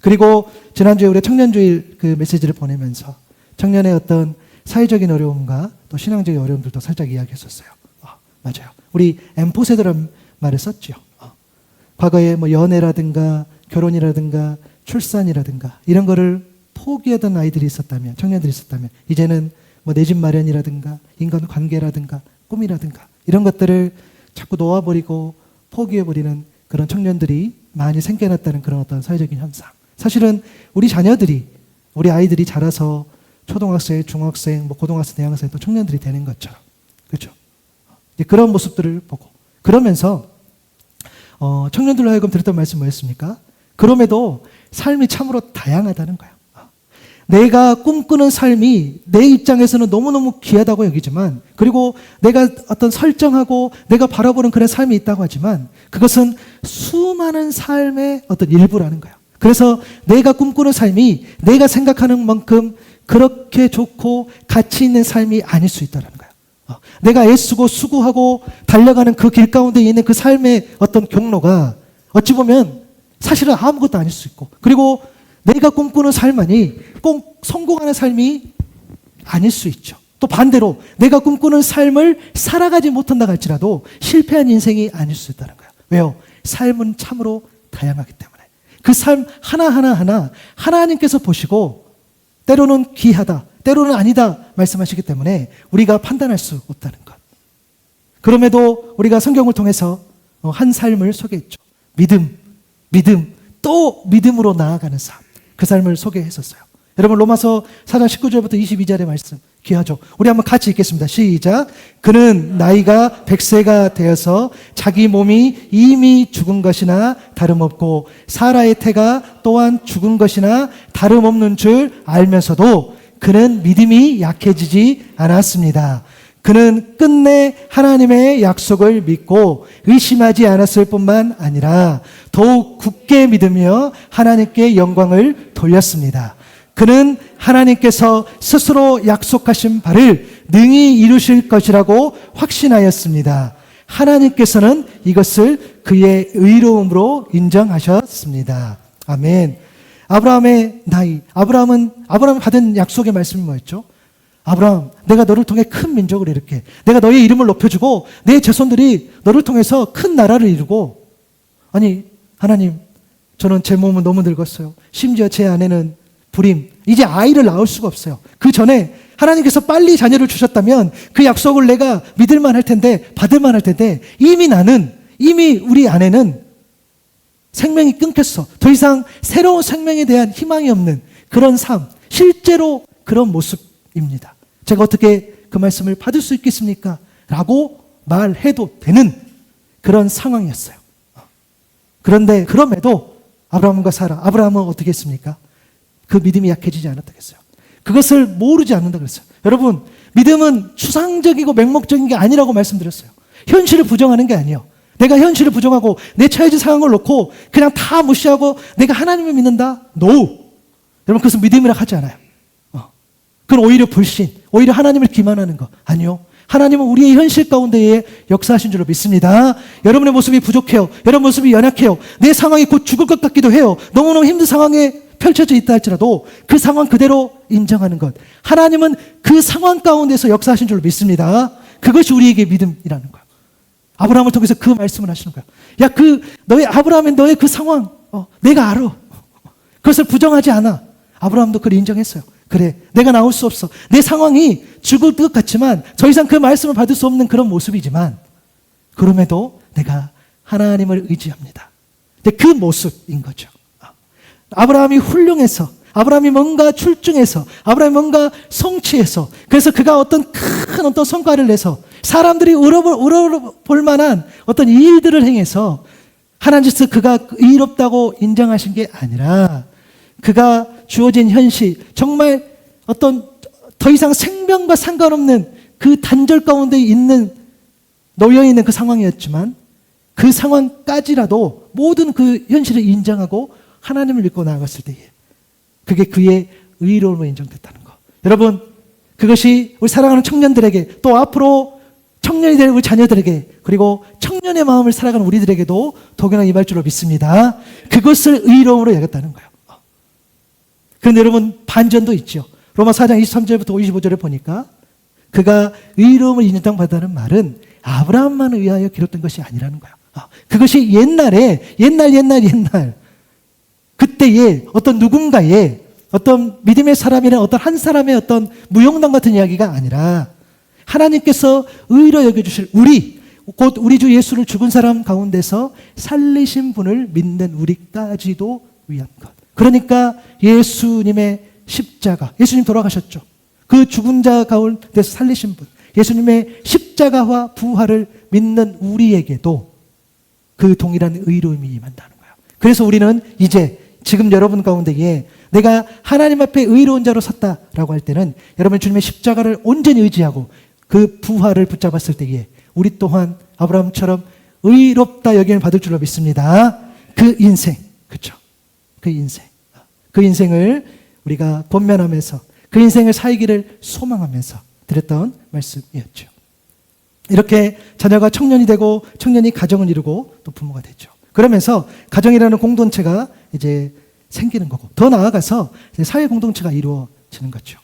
그리고 지난주에 우리 청년주일 그 메시지를 보내면서 청년의 어떤 사회적인 어려움과 또 신앙적인 어려움들도 살짝 이야기했었어요. 맞아요. 우리 엠포세드라는 말을 썼죠. 과거에 뭐 연애라든가 결혼이라든가 출산이라든가 이런 거를 포기하던 아이들이 있었다면, 청년들이 있었다면, 이제는 뭐 내 집 마련이라든가 인간관계라든가 꿈이라든가 이런 것들을 자꾸 놓아버리고 포기해버리는 그런 청년들이 많이 생겨났다는 그런 어떤 사회적인 현상. 사실은 우리 자녀들이, 우리 아이들이 자라서 초등학생, 중학생, 뭐 고등학생, 대학생 또 청년들이 되는 것처럼, 그렇죠? 그런 모습들을 보고 그러면서 청년들로 하여금 들었던 말씀 뭐였습니까? 그럼에도 삶이 참으로 다양하다는 거예요. 내가 꿈꾸는 삶이 내 입장에서는 너무너무 귀하다고 여기지만, 그리고 내가 어떤 설정하고 내가 바라보는 그런 삶이 있다고 하지만 그것은 수많은 삶의 어떤 일부라는 거예요. 그래서 내가 꿈꾸는 삶이 내가 생각하는 만큼 그렇게 좋고 가치 있는 삶이 아닐 수 있다는 거예요. 내가 애쓰고 수고하고 달려가는 그 길 가운데 있는 그 삶의 어떤 경로가 어찌 보면 사실은 아무것도 아닐 수 있고, 그리고 내가 꿈꾸는 삶만이 꼭 성공하는 삶이 아닐 수 있죠. 또 반대로 내가 꿈꾸는 삶을 살아가지 못한다 할지라도 실패한 인생이 아닐 수 있다는 거예요. 왜요? 삶은 참으로 다양하기 때문에. 그 삶 하나하나 하나님께서 보시고 때로는 귀하다, 때로는 아니다 말씀하시기 때문에 우리가 판단할 수 없다는 것. 그럼에도 우리가 성경을 통해서 한 삶을 소개했죠. 믿음, 또 믿음으로 나아가는 삶. 그 삶을 소개했었어요. 여러분 로마서 4장 19절부터 22절의 말씀 귀하죠. 우리 한번 같이 읽겠습니다. 시작. 그는 나이가 100세가 되어서 자기 몸이 이미 죽은 것이나 다름없고 사라의 태가 또한 죽은 것이나 다름없는 줄 알면서도 그는 믿음이 약해지지 않았습니다. 그는 끝내 하나님의 약속을 믿고 의심하지 않았을 뿐만 아니라 더욱 굳게 믿으며 하나님께 영광을 돌렸습니다. 그는 하나님께서 스스로 약속하신 바를 능히 이루실 것이라고 확신하였습니다. 하나님께서는 이것을 그의 의로움으로 인정하셨습니다. 아멘. 아브라함의 나이, 아브라함이 받은 약속의 말씀이 뭐였죠? 아브라함, 내가 너를 통해 큰 민족을 일으켜. 내가 너의 이름을 높여주고 내 자손들이 너를 통해서 큰 나라를 이루고. 아니 하나님, 저는 제 몸은 너무 늙었어요. 심지어 제 아내는 불임, 이제 아이를 낳을 수가 없어요. 그 전에 하나님께서 빨리 자녀를 주셨다면 그 약속을 내가 믿을만 할 텐데, 받을만 할 텐데, 이미 우리 아내는 생명이 끊겼어. 더 이상 새로운 생명에 대한 희망이 없는 그런 삶, 실제로 그런 모습입니다. 제가 어떻게 그 말씀을 받을 수 있겠습니까? 라고 말해도 되는 그런 상황이었어요. 그런데 그럼에도 아브라함과 사라, 아브라함은 어떻게 했습니까? 그 믿음이 약해지지 않았다겠어요. 그것을 모르지 않는다 그랬어요. 여러분, 믿음은 추상적이고 맹목적인 게 아니라고 말씀드렸어요. 현실을 부정하는 게 아니에요. 내가 현실을 부정하고 내 처해진 상황을 놓고 그냥 다 무시하고 내가 하나님을 믿는다? No! 여러분, 그것은 믿음이라 하지 않아요. 그건 오히려 불신, 오히려 하나님을 기만하는 거. 아니요. 하나님은 우리의 현실 가운데에 역사하신 줄로 믿습니다. 여러분의 모습이 부족해요. 여러분 모습이 연약해요. 내 상황이 곧 죽을 것 같기도 해요. 너무너무 힘든 상황에 펼쳐져 있다 할지라도 그 상황 그대로 인정하는 것. 하나님은 그 상황 가운데서 역사하신 줄로 믿습니다. 그것이 우리에게 믿음이라는 거예요. 아브라함을 통해서 그 말씀을 하시는 거예요. 야, 아브라함의 너의 그 상황, 내가 알아. 그것을 부정하지 않아. 아브라함도 그걸 인정했어요. 그래, 내가 나올 수 없어. 내 상황이 죽을 것 같지만 더 이상 그 말씀을 받을 수 없는 그런 모습이지만 그럼에도 내가 하나님을 의지합니다. 근데 그 모습인 거죠. 아브라함이 훌륭해서, 아브라함이 뭔가 출중해서, 아브라함이 뭔가 성취해서, 그래서 그가 어떤 큰 어떤 성과를 내서 사람들이 울어볼 만한 어떤 일들을 행해서 하나님께서 그가 의롭다고 인정하신 게 아니라 그가 주어진 현실, 정말 어떤 더 이상 생명과 상관없는 그 단절 가운데 놓여있는 그 상황이었지만 그 상황까지라도 모든 그 현실을 인정하고 하나님을 믿고 나아갔을 때에 그게 그의 의로움으로 인정됐다는 거. 여러분, 그것이 우리 사랑하는 청년들에게, 또 앞으로 청년이 될 우리 자녀들에게, 그리고 청년의 마음을 살아가는 우리들에게도 도전하게 임할 줄로 믿습니다. 그것을 의로움으로 여겼다는 거예요. 그런데 여러분 반전도 있죠. 로마 4장 23절부터 55절에 보니까 그가 의로움을 인정 받았다는 말은 아브라함만 의하여 기록된 것이 아니라는 거야. 그것이 옛날에 옛날 그때의 어떤 누군가의 어떤 믿음의 사람이나 어떤 한 사람의 어떤 무용담 같은 이야기가 아니라 하나님께서 의로 여겨주실 우리, 곧 우리 주 예수를 죽은 사람 가운데서 살리신 분을 믿는 우리까지도 위한 것. 그러니까 예수님의 십자가, 예수님 돌아가셨죠. 그 죽은 자 가운데서 살리신 분, 예수님의 십자가와 부활을 믿는 우리에게도 그 동일한 의로움이 임한다는 거예요. 그래서 우리는 이제 지금 여러분 가운데에 내가 하나님 앞에 의로운 자로 섰다라고 할 때는 여러분 주님의 십자가를 온전히 의지하고 그 부활을 붙잡았을 때에 우리 또한 아브라함처럼 의롭다 여김을 받을 줄로 믿습니다. 그 인생, 그렇죠? 그 인생을 우리가 권면하면서 그 인생을 살기를 소망하면서 드렸던 말씀이었죠. 이렇게 자녀가 청년이 되고 청년이 가정을 이루고 또 부모가 되죠. 그러면서 가정이라는 공동체가 이제 생기는 거고 더 나아가서 사회 공동체가 이루어지는 거죠.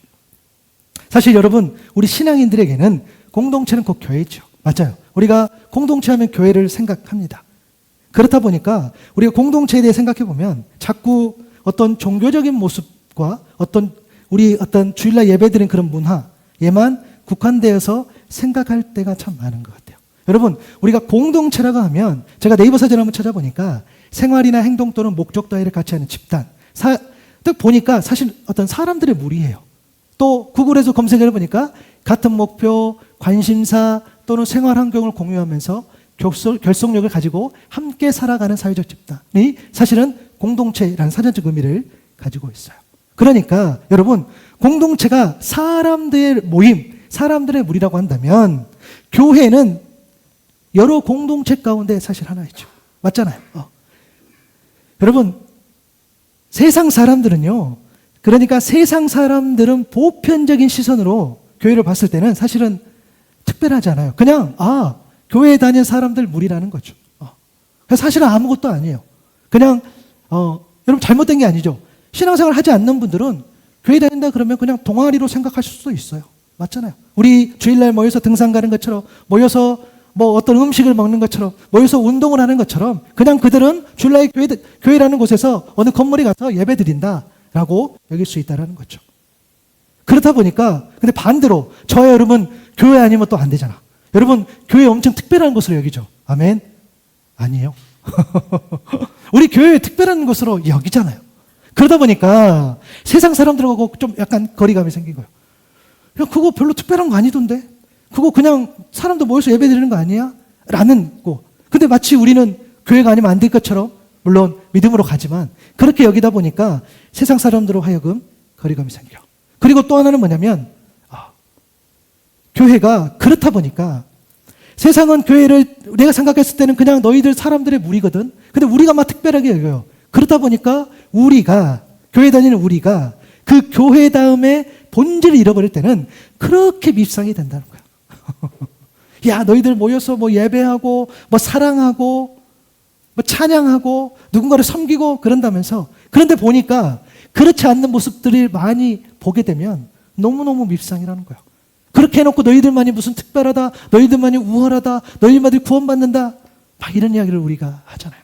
사실 여러분 우리 신앙인들에게는 공동체는 곧 교회죠. 맞아요. 우리가 공동체 하면 교회를 생각합니다. 그렇다 보니까 우리가 공동체에 대해 생각해 보면 자꾸 어떤 종교적인 모습과 어떤 우리 어떤 주일날 예배드린 그런 문화에만 국한되어서 생각할 때가 참 많은 것 같아요. 여러분 우리가 공동체라고 하면 제가 네이버 사전을 한번 찾아보니까 생활이나 행동 또는 목적 따위를 같이 하는 집단 딱 보니까 사실 어떤 사람들의 무리예요. 또 구글에서 검색을 해보니까 같은 목표, 관심사 또는 생활 환경을 공유하면서 결속력을 가지고 함께 살아가는 사회적 집단이 사실은 공동체라는 사전적 의미를 가지고 있어요. 그러니까 여러분 공동체가 사람들의 모임, 사람들의 무리라고 한다면 교회는 여러 공동체 가운데 사실 하나이죠. 맞잖아요. 여러분 세상 사람들은요, 그러니까 세상 사람들은 보편적인 시선으로 교회를 봤을 때는 사실은 특별하지 않아요. 그냥 교회에 다니는 사람들 무리라는 거죠. 사실은 아무것도 아니에요. 그냥 여러분 잘못된 게 아니죠. 신앙생활 하지 않는 분들은 교회 다닌다 그러면 그냥 동아리로 생각하실 수도 있어요. 맞잖아요. 우리 주일날 모여서 등산 가는 것처럼, 모여서 뭐 어떤 음식을 먹는 것처럼, 모여서 운동을 하는 것처럼 그냥 그들은 주일날 교회라는 곳에서 어느 건물에 가서 예배 드린다라고 여길 수 있다는 거죠. 그렇다 보니까 근데 반대로 저와 여러분 교회 아니면 또 안 되잖아. 여러분 교회 엄청 특별한 것으로 여기죠. 아멘? 아니에요. 우리 교회 특별한 것으로 여기잖아요. 그러다 보니까 세상 사람들하고 좀 약간 거리감이 생긴 거예요. 야, 그거 별로 특별한 거 아니던데? 그거 그냥 사람들 모여서 예배 드리는 거 아니야? 라는 거. 근데 마치 우리는 교회가 아니면 안 될 것처럼, 물론 믿음으로 가지만 그렇게 여기다 보니까 세상 사람들로 하여금 거리감이 생겨. 그리고 또 하나는 뭐냐면 교회가 그렇다 보니까 세상은 교회를 내가 생각했을 때는 그냥 너희들 사람들의 무리거든. 근데 우리가 막 특별하게 여겨요. 그렇다 보니까 우리가, 교회 다니는 우리가 그 교회 다음에 본질을 잃어버릴 때는 그렇게 밉상이 된다는 거야. 야, 너희들 모여서 뭐 예배하고, 뭐 사랑하고, 뭐 찬양하고, 누군가를 섬기고 그런다면서. 그런데 보니까 그렇지 않는 모습들을 많이 보게 되면 너무너무 밉상이라는 거야. 그렇게 해놓고 너희들만이 무슨 특별하다, 너희들만이 우월하다, 너희들만이 구원받는다, 막 이런 이야기를 우리가 하잖아요.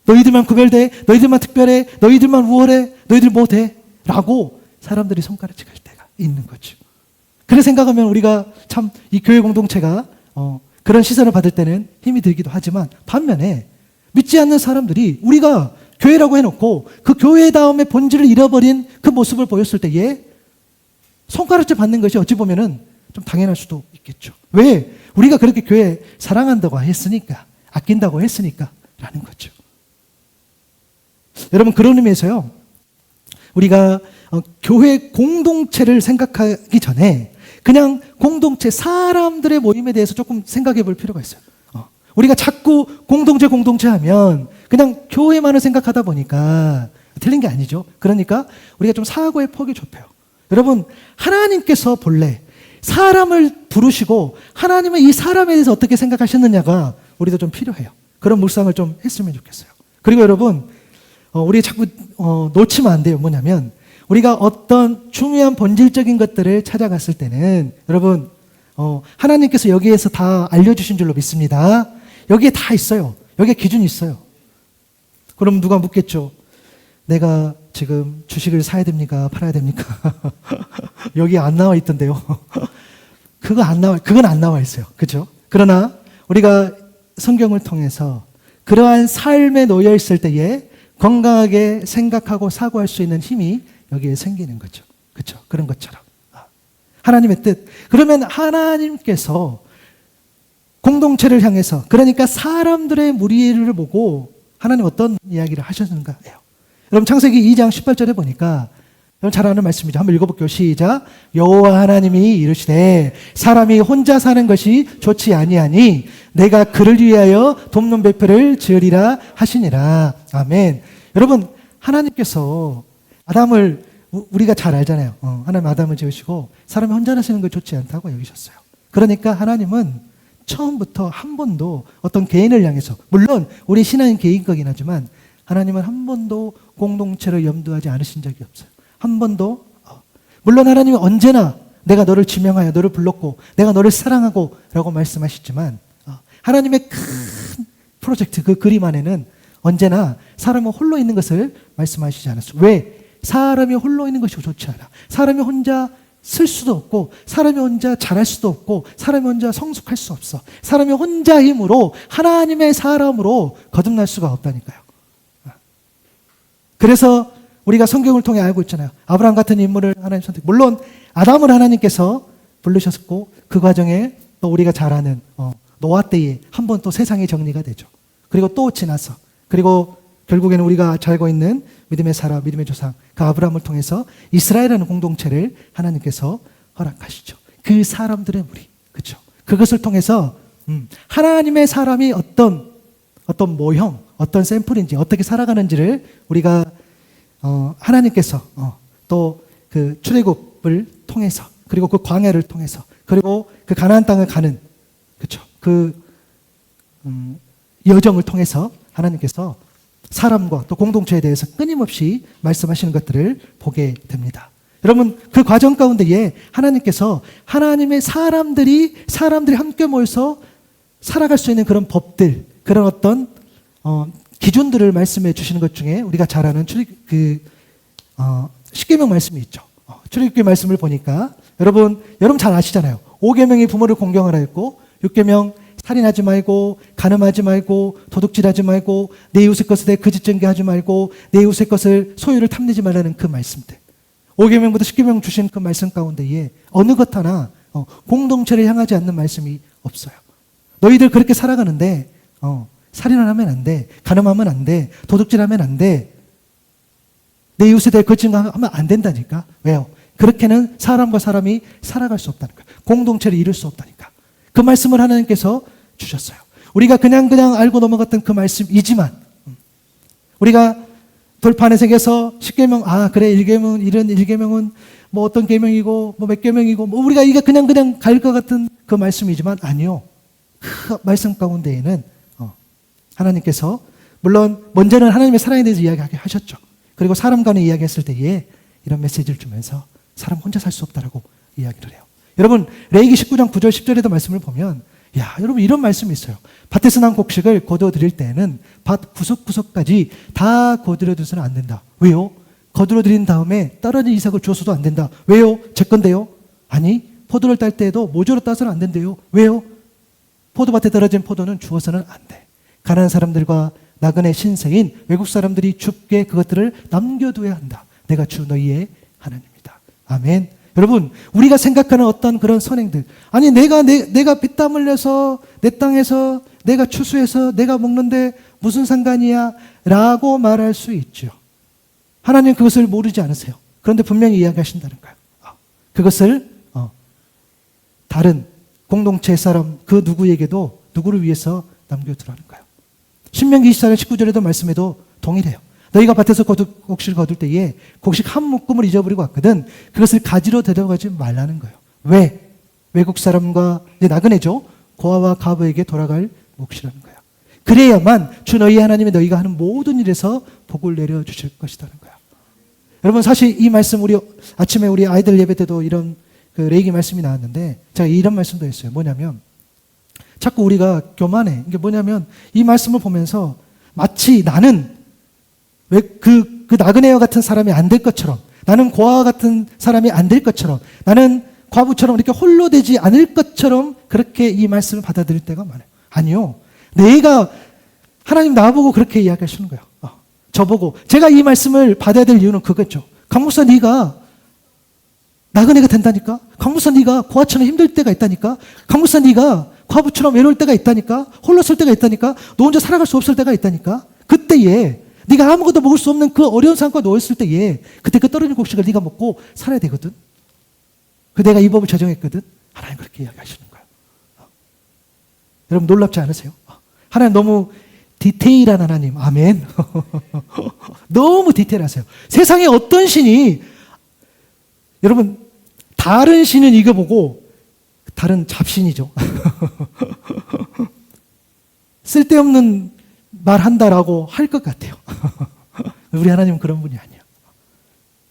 너희들만 구별돼, 너희들만 특별해, 너희들만 우월해, 너희들 뭐 돼? 라고 사람들이 손가락질 할 때가 있는 거죠. 그래 생각하면 우리가 참 이 교회 공동체가 그런 시선을 받을 때는 힘이 들기도 하지만 반면에 믿지 않는 사람들이 우리가 교회라고 해놓고 그 교회 다음에 본질을 잃어버린 그 모습을 보였을 때에 손가락질 받는 것이 어찌 보면은 좀 당연할 수도 있겠죠. 왜? 우리가 그렇게 교회 사랑한다고 했으니까, 아낀다고 했으니까 라는 거죠. 여러분 그런 의미에서요, 우리가 교회 공동체를 생각하기 전에 그냥 공동체, 사람들의 모임에 대해서 조금 생각해 볼 필요가 있어요. 우리가 자꾸 공동체 하면 그냥 교회만을 생각하다 보니까 틀린 게 아니죠. 그러니까 우리가 좀 사고의 폭이 좁혀요. 여러분 하나님께서 본래 사람을 부르시고 하나님은 이 사람에 대해서 어떻게 생각하셨느냐가 우리도 좀 필요해요. 그런 묵상을 좀 했으면 좋겠어요. 그리고 여러분 우리 자꾸 놓치면 안 돼요. 뭐냐면 우리가 어떤 중요한 본질적인 것들을 찾아갔을 때는 여러분 하나님께서 여기에서 다 알려주신 줄로 믿습니다. 여기에 다 있어요. 여기에 기준이 있어요. 그럼 누가 묻겠죠. 내가 지금 주식을 사야 됩니까? 팔아야 됩니까? 여기 안 나와 있던데요. 그건 안 나와 있어요. 그렇죠? 그러나 우리가 성경을 통해서 그러한 삶에 놓여 있을 때에 건강하게 생각하고 사고할 수 있는 힘이 여기에 생기는 거죠. 그렇죠? 그런 것처럼. 하나님의 뜻. 그러면 하나님께서 공동체를 향해서 그러니까 사람들의 무리를 보고 하나님 어떤 이야기를 하셨는가요? 여러분 창세기 2장 18절에 보니까 여러분 잘 아는 말씀이죠. 한번 읽어볼게요. 시작. 여호와 하나님이 이르시되 사람이 혼자 사는 것이 좋지 아니하니 내가 그를 위하여 돕는 배표를 지으리라 하시니라. 아멘. 여러분 하나님께서 아담을 우리가 잘 알잖아요. 하나님 아담을 지으시고 사람이 혼자 사시는 거 좋지 않다고 여기셨어요. 그러니까 하나님은 처음부터 한 번도 어떤 개인을 향해서 물론 우리 신앙인 개인 거긴 하지만 하나님은 한 번도 공동체를 염두하지 않으신 적이 없어요. 한 번도. 물론 하나님은 언제나 내가 너를 지명하여 너를 불렀고 내가 너를 사랑하고 라고 말씀하시지만 하나님의 큰 프로젝트 그 그림 안에는 언제나 사람은 홀로 있는 것을 말씀하시지 않았어요. 왜? 사람이 홀로 있는 것이 좋지 않아. 사람이 혼자 쓸 수도 없고 사람이 혼자 잘할 수도 없고 사람이 혼자 성숙할 수 없어. 사람이 혼자 힘으로 하나님의 사람으로 거듭날 수가 없다니까요. 그래서 우리가 성경을 통해 알고 있잖아요. 아브라함 같은 인물을 하나님 선택. 물론 아담을 하나님께서 부르셨고 그 과정에 또 우리가 잘 아는 노아 때에 한 번 또 세상이 정리가 되죠. 그리고 또 지나서 그리고 결국에는 우리가 잘 알고 있는 믿음의 사람, 믿음의 조상 그 아브라함을 통해서 이스라엘이라는 공동체를 하나님께서 허락하시죠. 그 사람들의 무리. 그렇죠. 그것을 통해서 하나님의 사람이 어떤 모형, 어떤 샘플인지 어떻게 살아가는지를 우리가 하나님께서 또 그 출애굽을 통해서 그리고 그 광야를 통해서 그리고 그 가나안 땅을 가는 그렇죠. 그 여정을 통해서 하나님께서 사람과 또 공동체에 대해서 끊임없이 말씀하시는 것들을 보게 됩니다. 여러분 그 과정 가운데에 하나님께서 하나님의 사람들이 함께 모여서 살아갈 수 있는 그런 법들 그런 어떤 기준들을 말씀해 주시는 것 중에 우리가 잘 아는 십계명 말씀이 있죠. 출애굽기 말씀을 보니까 여러분 잘 아시잖아요. 5계명이 부모를 공경하라 했고 6계명 살인하지 말고 간음하지 말고 도둑질하지 말고 내 이웃의 것을 내 거짓 증거하지 말고 내 이웃의 것을 소유를 탐내지 말라는 그 말씀들. 5계명부터 10계명 주신 그 말씀 가운데에 어느 것 하나 공동체를 향하지 않는 말씀이 없어요. 너희들 그렇게 살아가는데 살인을 하면 안 돼. 간음하면 안 돼. 도둑질하면 안 돼. 내 이웃에 대해 거짓 증거하면 안 된다니까. 왜요? 그렇게는 사람과 사람이 살아갈 수 없다니까. 공동체를 이룰 수 없다니까. 그 말씀을 하나님께서 주셨어요. 우리가 그냥 알고 넘어갔던 그 말씀이지만 우리가 돌판의 세계에서 10계명 그래 1계명 이런 1계명은 뭐 어떤 계명이고 뭐 몇 계명이고 뭐 우리가 이게 그냥 갈 것 같은 그 말씀이지만 아니요. 그 말씀 가운데에는 하나님께서 물론 먼저는 하나님의 사랑에 대해서 이야기하게 하셨죠. 그리고 사람 간에 이야기했을 때에 이런 메시지를 주면서 사람 혼자 살 수 없다라고 이야기를 해요. 여러분 레위기 19장 9절 10절에도 말씀을 보면 여러분 이런 말씀이 있어요. 밭에서 난 곡식을 거두어 드릴 때에는 밭 구석구석까지 다 거두어 두서는 안 된다. 왜요? 거두어 드린 다음에 떨어진 이삭을 주어서도 안 된다. 왜요? 제 건데요? 아니 포도를 딸 때에도 모조로 따서는 안 된대요. 왜요? 포도밭에 떨어진 포도는 주어서는 안 돼. 가난한 사람들과 나그네 신세인 외국 사람들이 줍게 그것들을 남겨둬야 한다. 내가 주 너희의 하나님이다. 아멘. 여러분 우리가 생각하는 어떤 그런 선행들 아니 내가 피땀 흘려서 내 땅에서 내가 추수해서 내가 먹는데 무슨 상관이야 라고 말할 수 있죠. 하나님 그것을 모르지 않으세요. 그런데 분명히 이야기하신다는 거예요. 그것을 다른 공동체 사람 그 누구에게도 누구를 위해서 남겨두라는 거예요. 신명기 24장 19절에도 말씀에도 동일해요. 너희가 밭에서 곡식을 거둘 때에 곡식 한 묶음을 잊어버리고 왔거든 그것을 가지러 데려가지 말라는 거예요. 왜? 외국 사람과 이제 나그네죠. 고아와 과부에게 돌아갈 몫이라는 거예요. 그래야만 주 너희 하나님이 너희가 하는 모든 일에서 복을 내려주실 것이라는 거야. 여러분, 사실 이 말씀 아침에 우리 아이들 예배 때도 이런 그 레이기 말씀이 나왔는데 제가 이런 말씀도 했어요. 뭐냐면 자꾸 우리가 교만해. 이게 뭐냐면 이 말씀을 보면서 마치 나는 왜 그 나그네와 같은 사람이 안 될 것처럼, 나는 고아와 같은 사람이 안 될 것처럼, 나는 과부처럼 이렇게 홀로 되지 않을 것처럼 그렇게 이 말씀을 받아들일 때가 많아요. 아니요. 내가 하나님 나보고 그렇게 이야기하시는 거예요. 저보고 제가 이 말씀을 받아야 될 이유는 그거죠. 강목사 네가 나그네가 된다니까? 강목사 네가 고아처럼 힘들 때가 있다니까? 강목사 네가 과부처럼 외로울 때가 있다니까? 홀로 설 때가 있다니까? 너 혼자 살아갈 수 없을 때가 있다니까? 그때에 네가 아무것도 먹을 수 없는 그 어려운 상황과 놓였을 때에 그때 그 떨어진 곡식을 네가 먹고 살아야 되거든. 그 내가 이 법을 제정했거든. 하나님 그렇게 이야기하시는 거예요. 여러분 놀랍지 않으세요? 하나님 너무 디테일한 하나님. 아멘. 너무 디테일하세요. 세상에 어떤 신이, 여러분 다른 신은 이겨보고 다른 잡신이죠. 쓸데없는 말 한다라고 할 것 같아요. 우리 하나님은 그런 분이 아니에요.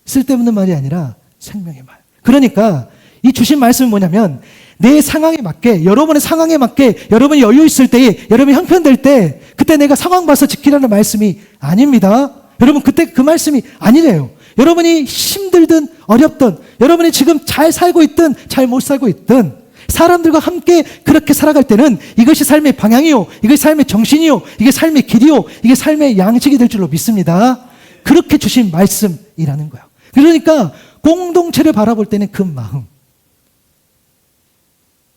쓸데없는 말이 아니라 생명의 말. 그러니까 이 주신 말씀은 뭐냐면 내 상황에 맞게, 여러분의 상황에 맞게, 여러분이 여유 있을 때에, 여러분이 형편될 때 그때 내가 상황 봐서 지키라는 말씀이 아닙니다. 여러분 그때 그 말씀이 아니래요. 여러분이 힘들든 어렵든, 여러분이 지금 잘 살고 있든 잘 못 살고 있든 사람들과 함께 그렇게 살아갈 때는 이것이 삶의 방향이요, 이것이 삶의 정신이요, 이게 삶의 길이요, 이게 삶의 양식이 될 줄로 믿습니다. 그렇게 주신 말씀이라는 거예요. 그러니까 공동체를 바라볼 때는 그 마음.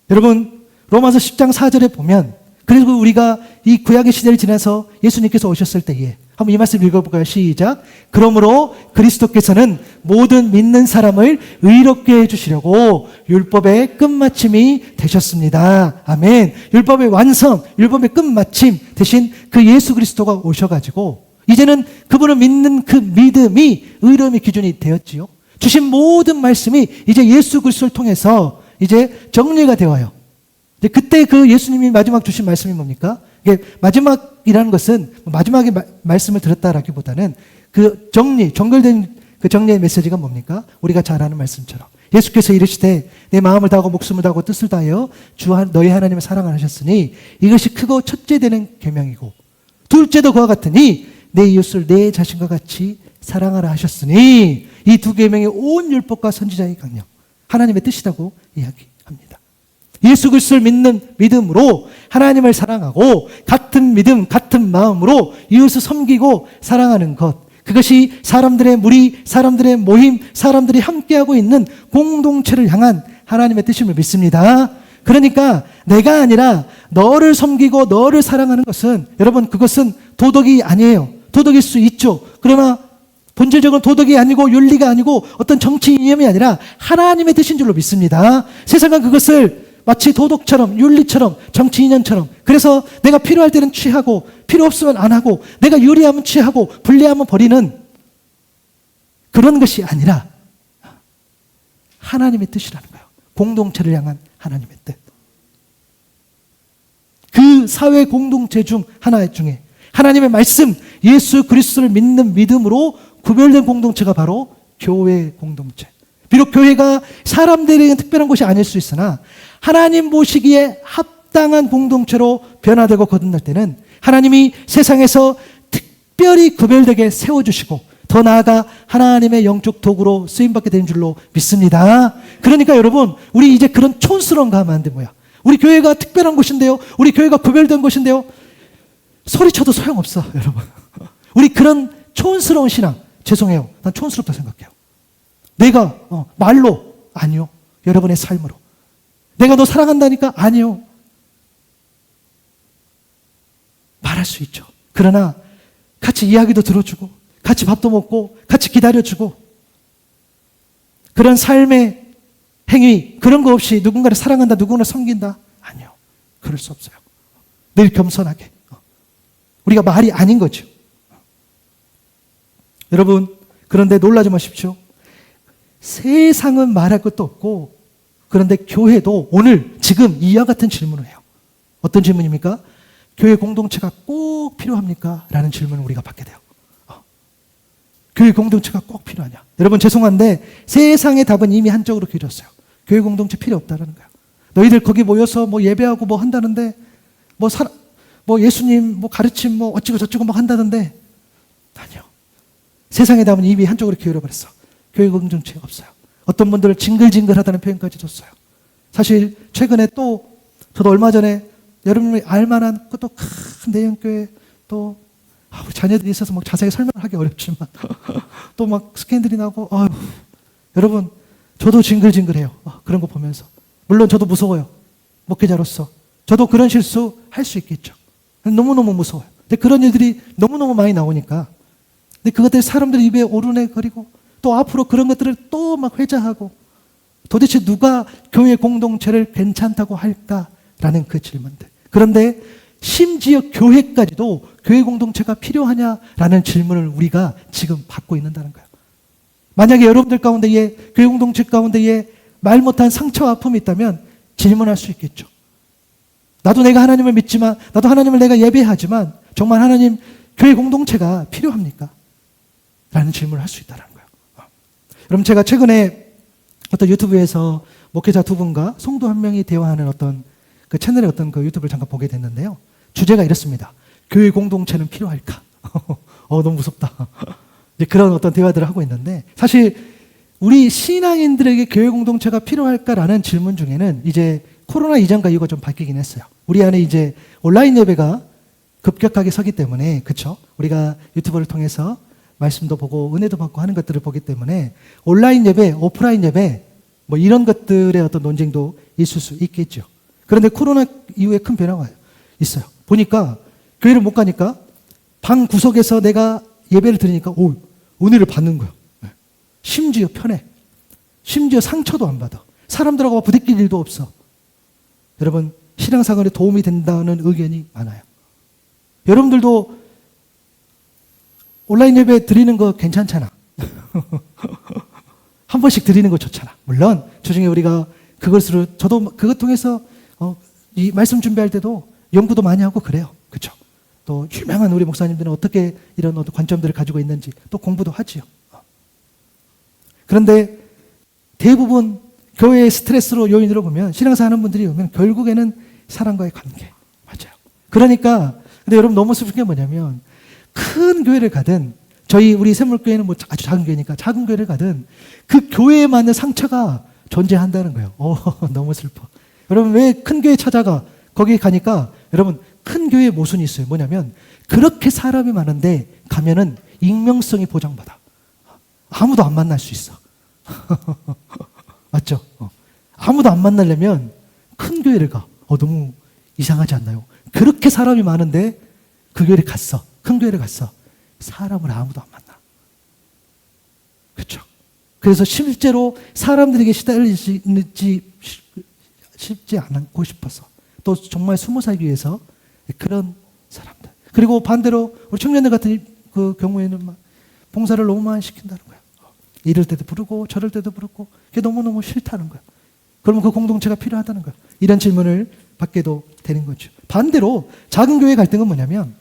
여러분 로마서 10장 4절에 보면, 그리고 우리가 이 구약의 시대를 지나서 예수님께서 오셨을 때에 한번 이 말씀 읽어볼까요? 시작. 그러므로 그리스도께서는 모든 믿는 사람을 의롭게 해주시려고 율법의 끝마침이 되셨습니다. 아멘. 율법의 완성, 율법의 끝마침 대신 그 예수 그리스도가 오셔가지고 이제는 그분을 믿는 그 믿음이 의로움의 기준이 되었지요. 주신 모든 말씀이 이제 예수 그리스도를 통해서 이제 정리가 되어요. 그때 그 예수님이 마지막 주신 말씀이 뭡니까? 이게 마지막이라는 것은 마지막에 말씀을 들었다라기보다는 그 정결된 그 정리의 메시지가 뭡니까? 우리가 잘 아는 말씀처럼 예수께서 이르시되 내 마음을 다하고 목숨을 다하고 뜻을 다하여 주 너희 하나님을 사랑하셨으니 이것이 크고 첫째 되는 계명이고 둘째도 그와 같으니 내 이웃을 내 자신과 같이 사랑하라 하셨으니 이 두 계명이 온 율법과 선지자의 강령, 하나님의 뜻이라고 이야기합니다. 예수 그리스도를 믿는 믿음으로 하나님을 사랑하고 같은 믿음, 같은 마음으로 이웃을 섬기고 사랑하는 것, 그것이 사람들의 무리, 사람들의 모임, 사람들이 함께하고 있는 공동체를 향한 하나님의 뜻임을 믿습니다. 그러니까 내가 아니라 너를 섬기고 너를 사랑하는 것은, 여러분 그것은 도덕이 아니에요. 도덕일 수 있죠. 그러나 본질적으로 도덕이 아니고 윤리가 아니고 어떤 정치 이념이 아니라 하나님의 뜻인 줄로 믿습니다. 세상은 그것을 마치 도덕처럼, 윤리처럼, 정치 이념처럼, 그래서 내가 필요할 때는 취하고 필요 없으면 안 하고 내가 유리하면 취하고 불리하면 버리는 그런 것이 아니라 하나님의 뜻이라는 거예요. 공동체를 향한 하나님의 뜻. 그 사회 공동체 중 하나 중에 하나님의 말씀, 예수 그리스도를 믿는 믿음으로 구별된 공동체가 바로 교회 공동체. 비록 교회가 사람들에게는 특별한 곳이 아닐 수 있으나 하나님 보시기에 합당한 공동체로 변화되고 거듭날 때는 하나님이 세상에서 특별히 구별되게 세워주시고 더 나아가 하나님의 영적 도구로 쓰임받게 되는 줄로 믿습니다. 그러니까 여러분 우리 이제 그런 촌스러운 거 하면 안 돼. 뭐야, 우리 교회가 특별한 곳인데요, 우리 교회가 구별된 곳인데요, 소리쳐도 소용없어. 여러분 우리 그런 촌스러운 신앙, 죄송해요, 난 촌스럽다 생각해요. 내가 말로 아니요, 여러분의 삶으로 내가 너 사랑한다니까 아니요, 말할 수 있죠. 그러나 같이 이야기도 들어주고 같이 밥도 먹고 같이 기다려주고 그런 삶의 행위, 그런 거 없이 누군가를 사랑한다, 누군가를 섬긴다, 아니요, 그럴 수 없어요. 늘 겸손하게. 우리가 말이 아닌 거죠. 여러분 그런데 놀라지 마십시오. 세상은 말할 것도 없고 그런데 교회도 오늘 지금 이와 같은 질문을 해요. 어떤 질문입니까? 교회 공동체가 꼭 필요합니까? 라는 질문을 우리가 받게 돼요. 교회 공동체가 꼭 필요하냐? 여러분 죄송한데 세상의 답은 이미 한쪽으로 길었어요. 교회 공동체 필요 없다라는 거예요. 너희들 거기 모여서 뭐 예배하고 뭐 한다는데 뭐 예수님 뭐 가르침 뭐 어찌고 저찌고 뭐 한다는데 아니요. 세상의 답은 이미 한쪽으로 기울어버렸어. 교회 공동체 없어요. 어떤 분들은 징글징글하다는 표현까지 줬어요. 사실 최근에 또 저도 얼마 전에 여러분이 알만한 또 큰 대형교회 또 우리 자녀들이 있어서 막 자세히 설명하기 어렵지만 또 막 스캔들이 나고 여러분 저도 징글징글해요. 그런 거 보면서 물론 저도 무서워요. 목회자로서 저도 그런 실수 할 수 있겠죠. 너무너무 무서워요. 근데 그런 일들이 너무너무 많이 나오니까 근데 그것들이 사람들 입에 오르내거리고 또 앞으로 그런 것들을 또 막 회자하고 도대체 누가 교회 공동체를 괜찮다고 할까라는 그 질문들. 그런데 심지어 교회까지도 교회 공동체가 필요하냐라는 질문을 우리가 지금 받고 있는다는 거예요. 만약에 여러분들 가운데에 교회 공동체 가운데에 말 못한 상처와 아픔이 있다면 질문할 수 있겠죠. 나도 내가 하나님을 믿지만 나도 하나님을 내가 예배하지만 정말 하나님 교회 공동체가 필요합니까? 라는 질문을 할 수 있다는 거예요. 여러분 제가 최근에 어떤 유튜브에서 목회자 두 분과 성도 한 명이 대화하는 어떤 그 채널의 어떤 그 유튜브를 잠깐 보게 됐는데요. 주제가 이렇습니다. 교회 공동체는 필요할까? 너무 무섭다. 이제 그런 어떤 대화들을 하고 있는데 사실 우리 신앙인들에게 교회 공동체가 필요할까라는 질문 중에는 이제 코로나 이전과 이후가 좀 바뀌긴 했어요. 우리 안에 이제 온라인 예배가 급격하게 서기 때문에 그렇죠? 우리가 유튜브를 통해서 말씀도 보고 은혜도 받고 하는 것들을 보기 때문에 온라인 예배, 오프라인 예배 뭐 이런 것들의 어떤 논쟁도 있을 수 있겠죠. 그런데 코로나 이후에 큰 변화가 있어요. 보니까 교회를 못 가니까 방 구석에서 내가 예배를 드리니까 은혜를 받는 거예요. 심지어 편해. 심지어 상처도 안 받아. 사람들하고 부딪힐 일도 없어. 여러분 신앙생활에 도움이 된다는 의견이 많아요. 여러분들도 온라인 예배 드리는 거 괜찮잖아. 한 번씩 드리는 거 좋잖아. 물론 주중에 우리가 그것으로 저도 그것 통해서 이 말씀 준비할 때도 연구도 많이 하고 그래요. 그렇죠? 또 유명한 우리 목사님들은 어떻게 이런 어떤 관점들을 가지고 있는지 또 공부도 하지요. 그런데 대부분 교회의 스트레스로 요인으로 보면 신앙생활 하는 분들이 보면 결국에는 사람과의 관계. 맞아요. 그러니까 근데 여러분 너무 슬픈 게 뭐냐면 큰 교회를 가든 우리 샘물교회는 뭐 아주 작은 교회니까 작은 교회를 가든 그 교회에 맞는 상처가 존재한다는 거예요. 너무 슬퍼. 여러분 왜 큰 교회 찾아가? 거기 가니까 여러분 큰 교회의 모순이 있어요. 뭐냐면 그렇게 사람이 많은데 가면은 익명성이 보장받아. 아무도 안 만날 수 있어. 맞죠? 아무도 안 만나려면 큰 교회를 가. 너무 이상하지 않나요? 그렇게 사람이 많은데 그 교회를 갔어. 큰 교회를 갔어. 사람을 아무도 안 만나. 그렇죠? 그래서 실제로 사람들에게 시달리지 싶지 않고 싶어서 또 정말 숨어 살기 위해서 그런 사람들. 그리고 반대로 우리 청년들 같은 그 경우에는 막 봉사를 너무 많이 시킨다는 거야. 이럴 때도 부르고 저럴 때도 부르고 그게 너무너무 싫다는 거야. 그러면 그 공동체가 필요하다는 거야. 이런 질문을 받게도 되는 거죠. 반대로 작은 교회 갈등은 뭐냐면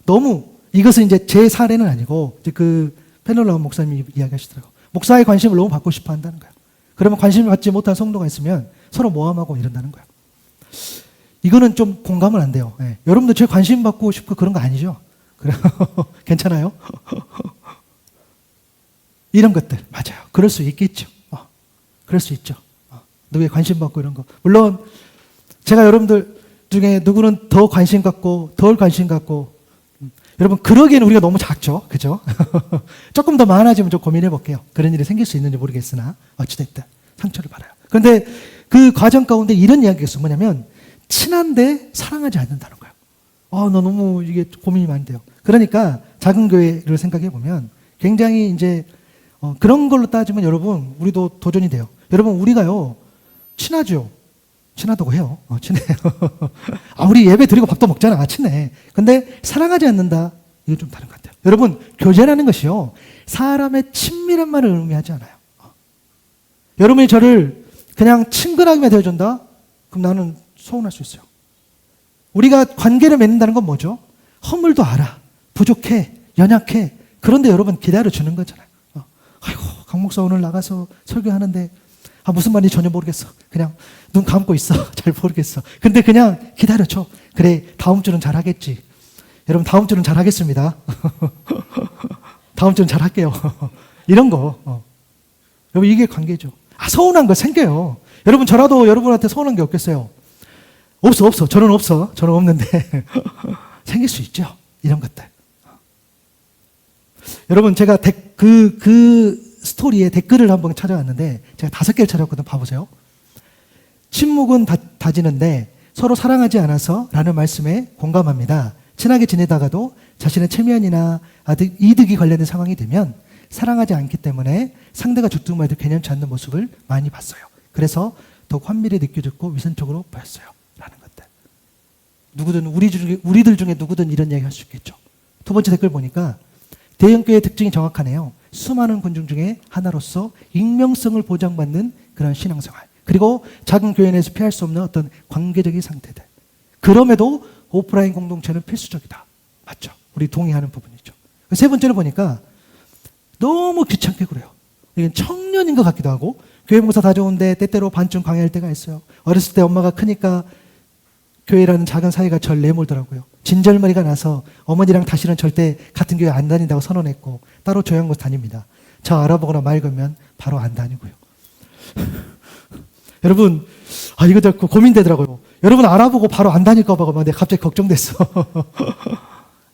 너무 이것은 이제 제 사례는 아니고 이제 그 패널 나온 목사님이 이야기하시더라고요. 목사의 관심을 너무 받고 싶어 한다는 거야. 그러면 관심을 받지 못한 성도가 있으면 서로 모함하고 이런다는 거야. 이거는 좀 공감은 안 돼요. 네. 여러분도 제 관심 받고 싶고 그런 거 아니죠? 그래 괜찮아요? 이런 것들 맞아요. 그럴 수 있겠죠. 그럴 수 있죠. 누구의 관심 받고 이런 거. 물론 제가 여러분들 중에 누구는 더 관심 갖고 덜 관심 갖고 여러분 그러기에는 우리가 너무 작죠. 그죠? 조금 더 많아지면 좀 고민해 볼게요. 그런 일이 생길 수 있는지 모르겠으나 어찌됐든 상처를 받아요. 그런데 그 과정 가운데 이런 이야기가 있어요. 뭐냐면 친한데 사랑하지 않는다는 거예요. 나 너무 이게 고민이 많이 돼요. 그러니까 작은 교회를 생각해 보면 굉장히 이제 그런 걸로 따지면 여러분 우리도 도전이 돼요. 여러분 우리가요 친하죠. 친하다고 해요. 친해요. 우리 예배 드리고 밥도 먹잖아. 친해. 근데 사랑하지 않는다. 이건 좀 다른 것 같아요. 여러분 교제라는 것이요 사람의 친밀한 말을 의미하지 않아요. 여러분이 저를 그냥 친근하게만 대해준다? 그럼 나는 서운할 수 있어요. 우리가 관계를 맺는다는 건 뭐죠? 허물도 알아. 부족해. 연약해. 그런데 여러분 기다려주는 거잖아요. 아이고, 강 목사 오늘 나가서 설교하는데 무슨 말인지 전혀 모르겠어. 그냥 눈 감고 있어. 잘 모르겠어. 근데 그냥 기다려줘. 그래, 다음 주는 잘하겠지. 여러분 다음 주는 잘하겠습니다. 다음 주는 잘할게요. 이런 거. 여러분 이게 관계죠. 서운한 거 생겨요. 여러분 저라도 여러분한테 서운한 게 없겠어요? 없어. 저는 없어. 저는 없는데 생길 수 있죠. 이런 것들. 여러분 제가 그 스토리에 댓글을 한번 찾아왔는데 제가 5개를 찾아왔거든요. 봐보세요. 침묵은 다지는데 서로 사랑하지 않아서 라는 말씀에 공감합니다. 친하게 지내다가도 자신의 체면이나 이득이 관련된 상황이 되면 사랑하지 않기 때문에 상대가 죽든 말든 개념치 않는 모습을 많이 봤어요. 그래서 더욱 환밀히 느껴졌고 위선적으로 보였어요. 라는 것들. 누구든 우리들 중에 누구든 이런 얘기 할 수 있겠죠. 두 번째 댓글 보니까 대형교회의 특징이 정확하네요. 수많은 군중 중에 하나로서 익명성을 보장받는 그런 신앙생활. 그리고 작은 교회 내에서 피할 수 없는 어떤 관계적인 상태들. 그럼에도 오프라인 공동체는 필수적이다. 맞죠? 우리 동의하는 부분이죠. 세 번째로 보니까 너무 귀찮게 그래요. 이건 청년인 것 같기도 하고 교회 봉사 다녀오는데 때때로 반쯤 강의할 때가 있어요. 어렸을 때 엄마가 크니까 교회라는 작은 사회가 절 내몰더라고요. 진절머리가 나서 어머니랑 다시는 절대 같은 교회 안 다닌다고 선언했고 따로 조용한 곳 다닙니다. 저 알아보거나 말 걸면 바로 안 다니고요. 여러분 이거 듣고 고민되더라고요. 여러분 알아보고 바로 안 다닐까 봐 내가 갑자기 걱정됐어.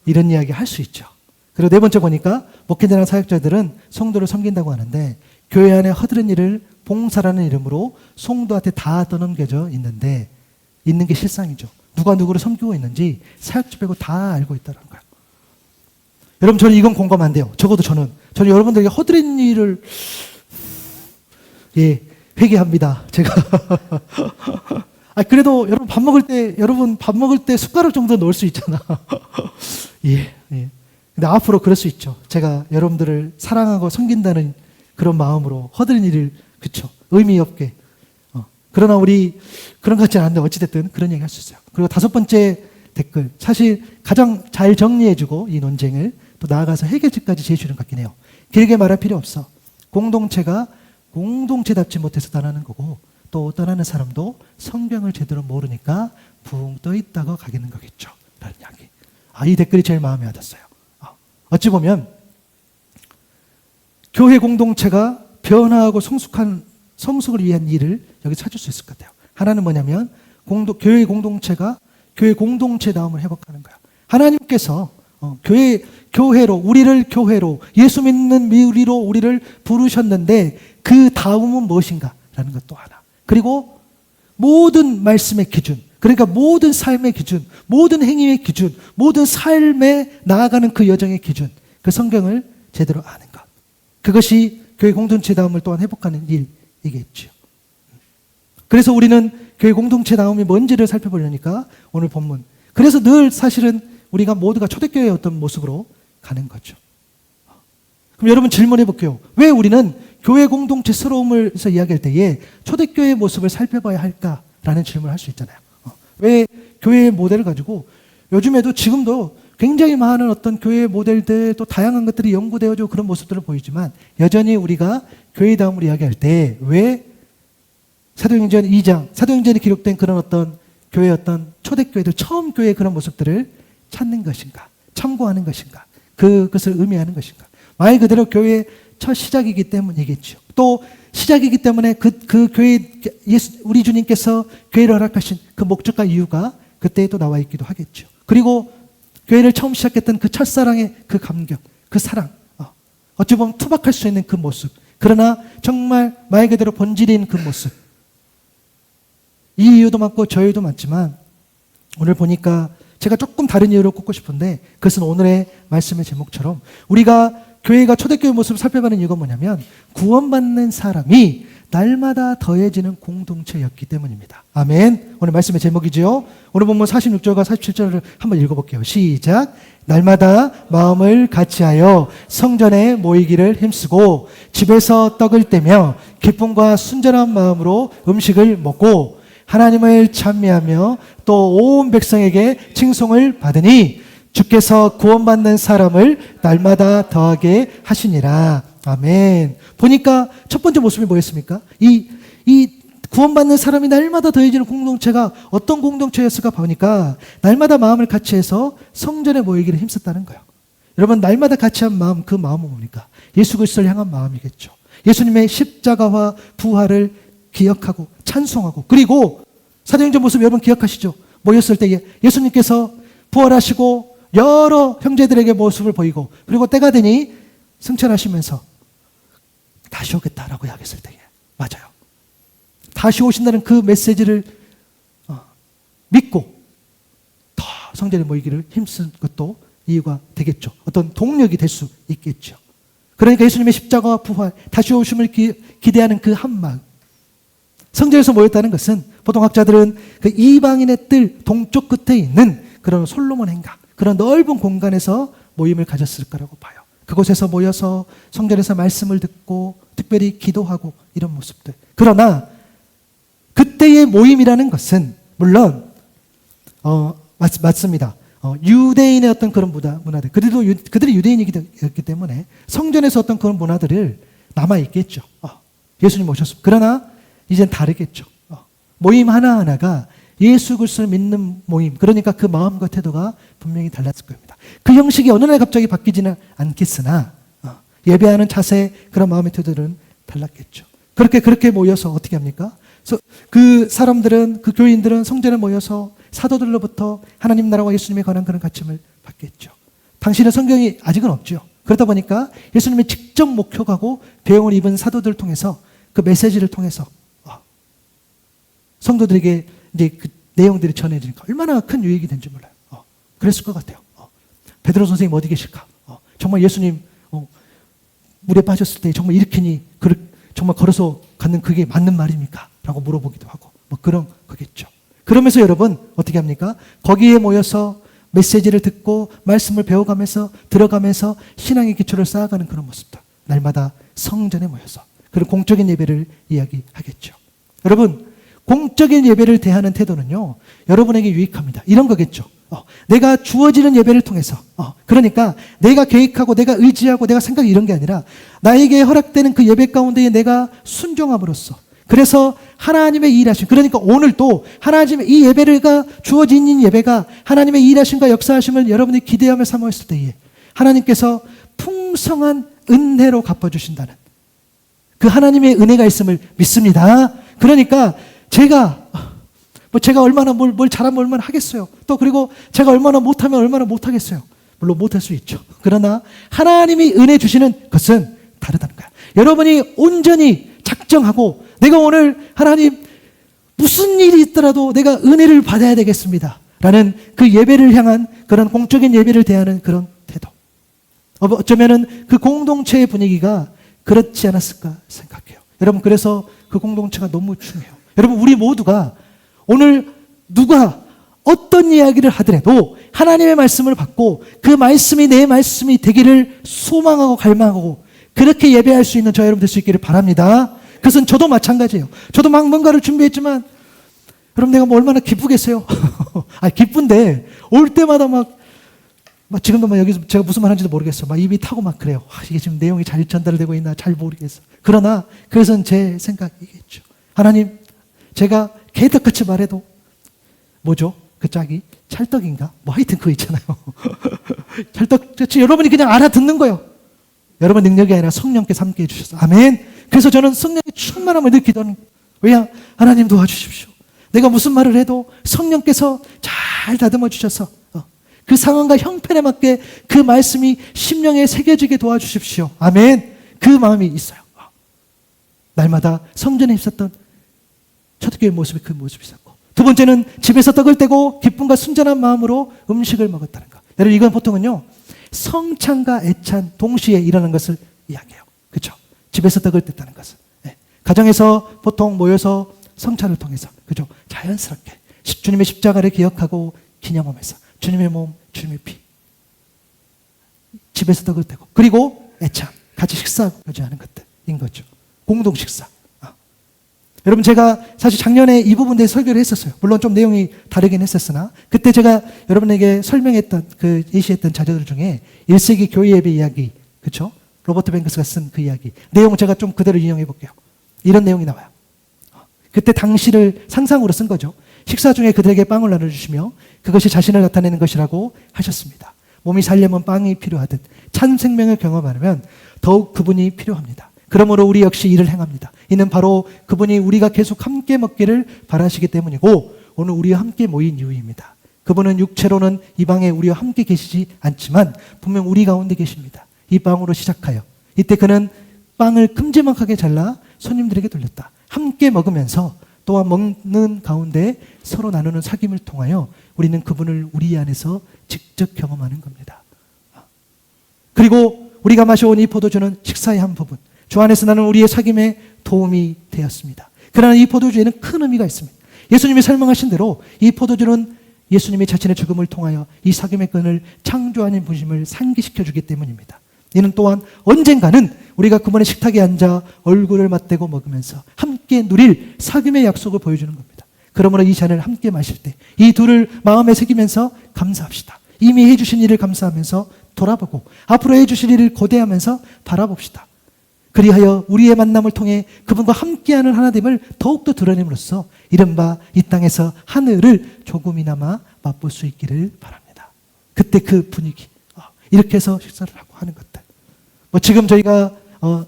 이런 이야기 할 수 있죠. 그리고 네 번째 보니까 목회자나 사역자들은 성도를 섬긴다고 하는데 교회 안에 허드렛 일을 봉사라는 이름으로 성도한테 다 떠넘겨져 있는 게 실상이죠. 누가 누구를 섬기고 있는지 사역자 빼고 다 알고 있다는 거예요. 여러분 저는 이건 공감 안 돼요. 적어도 저는 여러분들에게 허드렛 일을 회개합니다. 제가 그래도 여러분 밥 먹을 때 숟가락 정도 넣을 수 있잖아. 예. 근데 앞으로 그럴 수 있죠. 제가 여러분들을 사랑하고 섬긴다는 그런 마음으로 허드렛 일을 그쵸 의미 없게. 그러나 우리 그런 것 같지 않은데 어찌됐든 그런 얘기 할 수 있어요. 그리고 5번째 댓글. 사실 가장 잘 정리해주고 이 논쟁을 또 나아가서 해결책까지 제시하는 것 같긴 해요. 길게 말할 필요 없어. 공동체가 공동체답지 못해서 떠나는 거고 또 떠나는 사람도 성경을 제대로 모르니까 붕 떠 있다고 가겠는 거겠죠. 라는 이야기. 이 댓글이 제일 마음에 와닿았어요. 어찌 보면 교회 공동체가 변화하고 성숙을 위한 일을 여기 찾을 수 있을 것 같아요. 하나는 뭐냐면 교회 공동체가 교회 공동체다움을 회복하는 거예요. 하나님께서 교회로 우리를 교회로 예수 믿는 우리로 우리를 부르셨는데 그 다음은 무엇인가? 라는 것도 하나. 그리고 모든 말씀의 기준, 그러니까 모든 삶의 기준, 모든 행위의 기준, 모든 삶에 나아가는 그 여정의 기준, 그 성경을 제대로 아는 것. 그것이 교회 공동체다움을 또한 회복하는 일이겠죠. 그래서 우리는 교회 공동체다움이 뭔지를 살펴보려니까 오늘 본문. 그래서 늘 사실은 우리가 모두가 초대교회의 어떤 모습으로 가는 거죠. 그럼 여러분 질문해 볼게요. 왜 우리는 교회 공동체스러움을 이야기할 때에 초대교회의 모습을 살펴봐야 할까라는 질문을 할 수 있잖아요. 왜 교회의 모델을 가지고 요즘에도 지금도 굉장히 많은 어떤 교회의 모델들 또 다양한 것들이 연구되어지고 그런 모습들을 보이지만 여전히 우리가 교회다움을 이야기할 때 왜 사도행전 2장, 사도행전에 기록된 그런 어떤 교회의 어떤 초대교회들 처음 교회의 그런 모습들을 찾는 것인가, 참고하는 것인가, 그것을 의미하는 것인가. 말 그대로 교회의 첫 시작이기 때문이겠죠. 또 시작이기 때문에 그 교회 우리 주님께서 교회를 허락하신 그 목적과 이유가 그때에 또 나와 있기도 하겠죠. 그리고 교회를 처음 시작했던 그 첫사랑의 그 감격, 그 사랑, 어찌 보면 투박할 수 있는 그 모습, 그러나 정말 말 그대로 본질인 그 모습. 이 이유도 맞고 저 이유도 맞지만 오늘 보니까 제가 조금 다른 이유로 꼽고 싶은데 그것은 오늘의 말씀의 제목처럼 우리가 교회가 초대교회 모습을 살펴보는 이유가 뭐냐면 구원받는 사람이 날마다 더해지는 공동체였기 때문입니다. 아멘. 오늘 말씀의 제목이죠. 오늘 본문 46절과 47절을 한번 읽어볼게요. 시작. 날마다 마음을 같이하여 성전에 모이기를 힘쓰고 집에서 떡을 떼며 기쁨과 순전한 마음으로 음식을 먹고 하나님을 찬미하며 또 온 백성에게 칭송을 받으니 주께서 구원받는 사람을 날마다 더하게 하시니라. 아멘. 보니까 첫 번째 모습이 뭐였습니까? 이 구원받는 사람이 날마다 더해지는 공동체가 어떤 공동체였을까 보니까 날마다 마음을 같이 해서 성전에 모이기를 힘썼다는 거예요. 여러분, 날마다 같이 한 마음, 그 마음은 뭡니까? 예수 그리스도를 향한 마음이겠죠. 예수님의 십자가와 부활을 기억하고 찬송하고, 그리고 사도행전 모습 여러분 기억하시죠? 모였을 때 예수님께서 부활하시고 여러 형제들에게 모습을 보이고, 그리고 때가 되니 승천하시면서 다시 오겠다라고 이야기했을 때에, 맞아요. 다시 오신다는 그 메시지를 믿고 더 성전에 모이기를 힘쓴 것도 이유가 되겠죠. 어떤 동력이 될 수 있겠죠. 그러니까 예수님의 십자가와 부활, 다시 오심을 기대하는 그 한 마음. 성전에서 모였다는 것은 보통 학자들은 그 이방인의 뜰 동쪽 끝에 있는 그런 솔로몬 행각, 그런 넓은 공간에서 모임을 가졌을 거라고 봐요. 그곳에서 모여서 성전에서 말씀을 듣고 특별히 기도하고 이런 모습들. 그러나 그때의 모임이라는 것은 물론 맞습니다. 유대인의 어떤 그런 문화들, 그들이 유대인이기 때문에 성전에서 어떤 그런 문화들을 남아있겠죠. 예수님 오셨습니다. 그러나 이젠 다르겠죠. 모임 하나하나가 예수 그리스도를 믿는 모임, 그러니까 그 마음과 태도가 분명히 달랐을 겁니다. 그 형식이 어느 날 갑자기 바뀌지는 않겠으나 예배하는 자세, 그런 마음의 태도들은 달랐겠죠. 그렇게 모여서 어떻게 합니까? 그 사람들은, 그 교인들은 성전에 모여서 사도들로부터 하나님 나라와 예수님에 관한 그런 가르침을 받겠죠. 당시는 성경이 아직은 없죠. 그러다 보니까 예수님의 직접 목격하고 배움을 입은 사도들을 통해서, 그 메시지를 통해서 성도들에게 이제 그 내용들이 전해지니까 얼마나 큰 유익이 된지 몰라요. 그랬을 것 같아요. 베드로 선생님 어디 계실까? 정말 예수님 물에 빠졌을 때 정말 일으키니 정말 걸어서 갖는 그게 맞는 말입니까? 라고 물어보기도 하고, 뭐 그런 거겠죠. 그러면서 여러분 어떻게 합니까? 거기에 모여서 메시지를 듣고 말씀을 배워가면서 들어가면서 신앙의 기초를 쌓아가는 그런 모습들, 날마다 성전에 모여서 그런 공적인 예배를 이야기하겠죠. 여러분, 공적인 예배를 대하는 태도는요, 여러분에게 유익합니다. 이런 거겠죠. 내가 주어지는 예배를 통해서, 그러니까 내가 계획하고 내가 의지하고 내가 생각이 이런 게 아니라 나에게 허락되는 그 예배 가운데에 내가 순종함으로써, 그래서 하나님의 일하심, 그러니까 오늘도 하나님의 이 예배가 주어진 예배가 하나님의 일하심과 역사하심을 여러분이 기대하며 삼았을 때에 하나님께서 풍성한 은혜로 갚아주신다는 그 하나님의 은혜가 있음을 믿습니다. 그러니까 제가 얼마나 뭘 잘하면 얼마나 하겠어요. 또 그리고 제가 얼마나 못하면 얼마나 못하겠어요. 물론 못할 수 있죠. 그러나 하나님이 은혜 주시는 것은 다르다는 거야. 여러분이 온전히 작정하고 내가 오늘 하나님 무슨 일이 있더라도 내가 은혜를 받아야 되겠습니다 라는 그 예배를 향한 그런 공적인 예배를 대하는 그런 태도. 어쩌면은 그 공동체의 분위기가 그렇지 않았을까 생각해요. 여러분, 그래서 그 공동체가 너무 중요해요. 여러분, 우리 모두가 오늘 누가 어떤 이야기를 하더라도 하나님의 말씀을 받고 그 말씀이 내 말씀이 되기를 소망하고 갈망하고 그렇게 예배할 수 있는 저 여러분 될 수 있기를 바랍니다. 그것은 저도 마찬가지예요. 저도 막 뭔가를 준비했지만 여러분, 내가 뭐 얼마나 기쁘겠어요? 기쁜데 올 때마다 막 지금도 막 여기서 제가 무슨 말 하는지도 모르겠어요. 막 입이 타고 막 그래요. 이게 지금 내용이 잘 전달되고 있나 잘 모르겠어요. 그러나 그것은 제 생각이겠죠. 하나님, 제가 개떡같이 말해도 뭐죠? 그 짝이 찰떡인가? 뭐 하여튼 그거 있잖아요. 찰떡같이 여러분이 그냥 알아듣는 거예요. 여러분 능력이 아니라 성령께서 함께 해주셔서. 아멘. 그래서 저는 성령의 충만함을 늘 기도하는 거예요. 왜냐? 하나님 도와주십시오. 내가 무슨 말을 해도 성령께서 잘 다듬어 주셔서 그 상황과 형편에 맞게 그 말씀이 심령에 새겨지게 도와주십시오. 아멘. 그 마음이 있어요. 날마다 성전에 있었던 초대교회 모습이 그 모습이 있었고, 두 번째는 집에서 떡을 떼고 기쁨과 순전한 마음으로 음식을 먹었다는 것. 여러분, 이건 보통은요 성찬과 애찬 동시에 일어나는 것을 이야기해요. 그렇죠? 집에서 떡을 뗐다는 것은, 가정에서 보통 모여서 성찬을 통해서, 그죠? 자연스럽게 주님의 십자가를 기억하고 기념하면서 주님의 몸, 주님의 피, 집에서 떡을 떼고, 그리고 애찬, 같이 식사하고 하는 것들인 거죠. 공동 식사. 여러분, 제가 사실 작년에 이 부분에 대해서 설교를 했었어요. 물론 좀 내용이 다르긴 했었으나 그때 제가 여러분에게 설명했던 예시했던 자료들 중에 1세기 교회 예배 이야기, 그렇죠? 로버트 뱅크스가 쓴 그 이야기 내용 제가 좀 그대로 인용해 볼게요. 이런 내용이 나와요. 그때 당시를 상상으로 쓴 거죠. 식사 중에 그들에게 빵을 나눠주시며 그것이 자신을 나타내는 것이라고 하셨습니다. 몸이 살려면 빵이 필요하듯 참 생명을 경험하려면 더욱 그분이 필요합니다. 그러므로 우리 역시 이를 행합니다. 이는 바로 그분이 우리가 계속 함께 먹기를 바라시기 때문이고 오늘 우리와 함께 모인 이유입니다. 그분은 육체로는 이 방에 우리와 함께 계시지 않지만 분명 우리 가운데 계십니다. 이 빵으로 시작하여 이때 그는 빵을 큼지막하게 잘라 손님들에게 돌렸다. 함께 먹으면서 또한 먹는 가운데 서로 나누는 사귐을 통하여 우리는 그분을 우리 안에서 직접 경험하는 겁니다. 그리고 우리가 마셔온 이 포도주는 식사의 한 부분, 주 안에서 나는 우리의 사귐에 도움이 되었습니다. 그러나 이 포도주에는 큰 의미가 있습니다. 예수님이 설명하신 대로 이 포도주는 예수님이 자신의 죽음을 통하여 이 사귐의 끈을 창조하는 분심을 상기시켜주기 때문입니다. 이는 또한 언젠가는 우리가 그분의 식탁에 앉아 얼굴을 맞대고 먹으면서 함께 누릴 사귐의 약속을 보여주는 겁니다. 그러므로 이 잔을 함께 마실 때 이 둘을 마음에 새기면서 감사합시다. 이미 해주신 일을 감사하면서 돌아보고 앞으로 해주실 일을 고대하면서 바라봅시다. 그리하여 우리의 만남을 통해 그분과 함께하는 하나됨을 더욱더 드러냄으로써 이른바 이 땅에서 하늘을 조금이나마 맛볼 수 있기를 바랍니다. 그때 그 분위기, 이렇게 해서 식사를 하고 하는 것들. 지금 저희가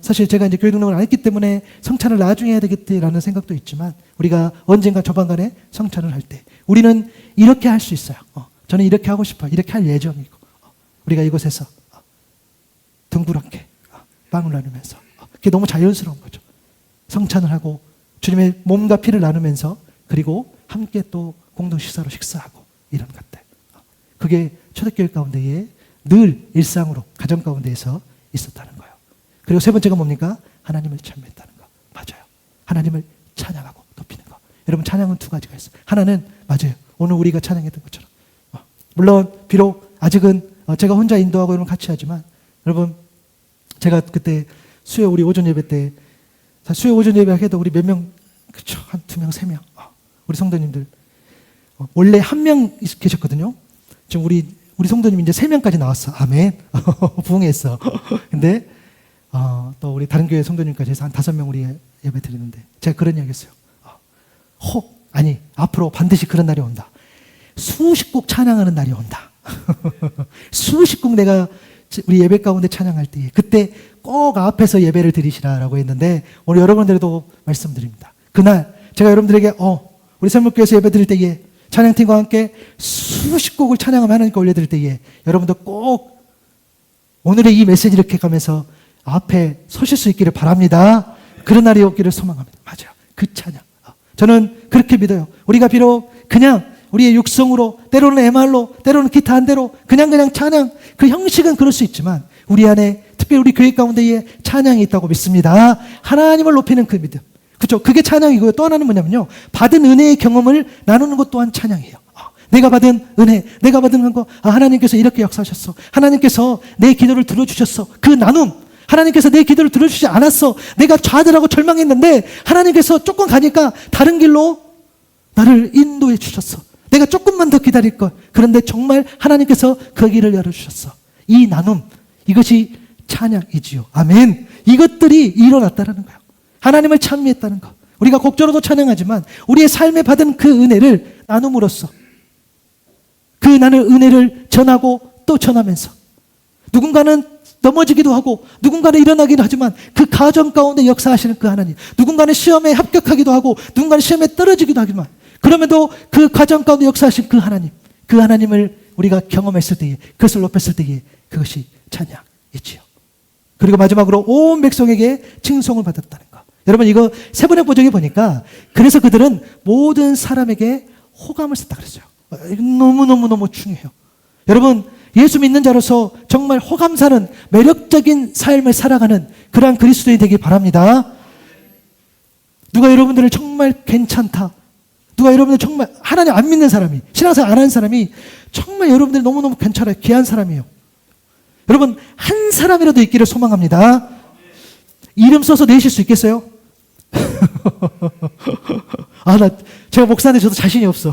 사실 제가 이제 교회 등록을 안 했기 때문에 성찬을 나중에 해야 되겠다라는 생각도 있지만 우리가 언젠가 조만간에 성찬을 할 때 우리는 이렇게 할 수 있어요. 저는 이렇게 하고 싶어요. 이렇게 할 예정이고 우리가 이곳에서 둥그렇게 빵을 나누면서 그게 너무 자연스러운 거죠. 성찬을 하고 주님의 몸과 피를 나누면서 그리고 함께 또 공동 식사로 식사하고 이런 것들. 그게 초대교회 가운데에 늘 일상으로 가정 가운데에서 있었다는 거예요. 그리고 세 번째가 뭡니까? 하나님을 찬미했다는 거. 맞아요. 하나님을 찬양하고 높이는 거. 여러분, 찬양은 두 가지가 있어요. 하나는 맞아요. 오늘 우리가 찬양했던 것처럼. 물론 비록 아직은 제가 혼자 인도하고 여러분 같이 하지만 여러분, 제가 그때 수요 우리 오전 예배 때 수요 오전 예배 해도 우리 몇 명, 그쵸, 한 2명, 3명 우리 성도님들 원래 1명 계셨거든요. 지금 우리 성도님 이제 3명까지 나왔어. 아멘. 부흥했어. 근데 또 우리 다른 교회 성도님까지 해서 한 5명 우리 예배 드리는데 제가 그런 이야기 했어요. 앞으로 반드시 그런 날이 온다. 수십 곡 찬양하는 날이 온다. 수십 곡 내가 우리 예배 가운데 찬양할 때에 그때 꼭 앞에서 예배를 드리시라라고 했는데 오늘 여러분들에도 말씀드립니다. 그날 제가 여러분들에게 우리 설목교회에서 예배 드릴 때에 찬양팀과 함께 수십 곡을 찬양하며 하나님께 올려드릴 때에 여러분도 꼭 오늘의 이 메시지를 이렇게 가면서 앞에 서실 수 있기를 바랍니다. 그런 날이 오기를 소망합니다. 맞아요. 그 찬양. 저는 그렇게 믿어요. 우리가 비록 그냥 우리의 육성으로 때로는 MR로 때로는 기타 한 대로 그냥 찬양 그 형식은 그럴 수 있지만 우리 안에 특별히 우리 교회 가운데에 찬양이 있다고 믿습니다. 하나님을 높이는 그 믿음. 그렇죠? 그게 찬양이고요. 또 하나는 뭐냐면요. 받은 은혜의 경험을 나누는 것 또한 찬양이에요. 내가 받은 은혜, 내가 받은 거, 하나님께서 이렇게 역사하셨어. 하나님께서 내 기도를 들어주셨어. 그 나눔. 하나님께서 내 기도를 들어주시지 않았어. 내가 좌절하고 절망했는데 하나님께서 조금 가니까 다른 길로 나를 인도해 주셨어. 내가 조금만 더 기다릴 걸. 그런데 정말 하나님께서 그 길을 열어주셨어. 이 나눔, 이것이 찬양이지요. 아멘. 이것들이 일어났다는 거예요. 하나님을 찬미했다는 것. 우리가 곡조로도 찬양하지만 우리의 삶에 받은 그 은혜를 나눔으로써 그 나는 은혜를 전하고 또 전하면서 누군가는 넘어지기도 하고 누군가는 일어나기도 하지만 그 가정 가운데 역사하시는 그 하나님, 누군가는 시험에 합격하기도 하고 누군가는 시험에 떨어지기도 하지만 그럼에도 그 가정 가운데 역사하신 그 하나님, 그 하나님을 우리가 경험했을 때에 그것을 높였을 때에 그것이 찬양이지요. 그리고 마지막으로 온 백성에게 칭송을 받았다는 것. 여러분, 이거 세 번의 보정에 보니까 그래서 그들은 모든 사람에게 호감을 썼다 그랬어요. 너무너무 중요해요. 여러분, 예수 믿는 자로서 정말 호감 사는 매력적인 삶을 살아가는 그러한 그리스도인이 되길 바랍니다. 누가 여러분들을 정말 괜찮다, 누가 여러분들 정말 하나님 안 믿는 사람이, 신앙생활 안 하는 사람이 정말 여러분들이 너무너무 괜찮아요. 귀한 사람이에요. 여러분, 한 사람이라도 있기를 소망합니다. 이름 써서 내실 수 있겠어요? 제가 목사인데 저도 자신이 없어.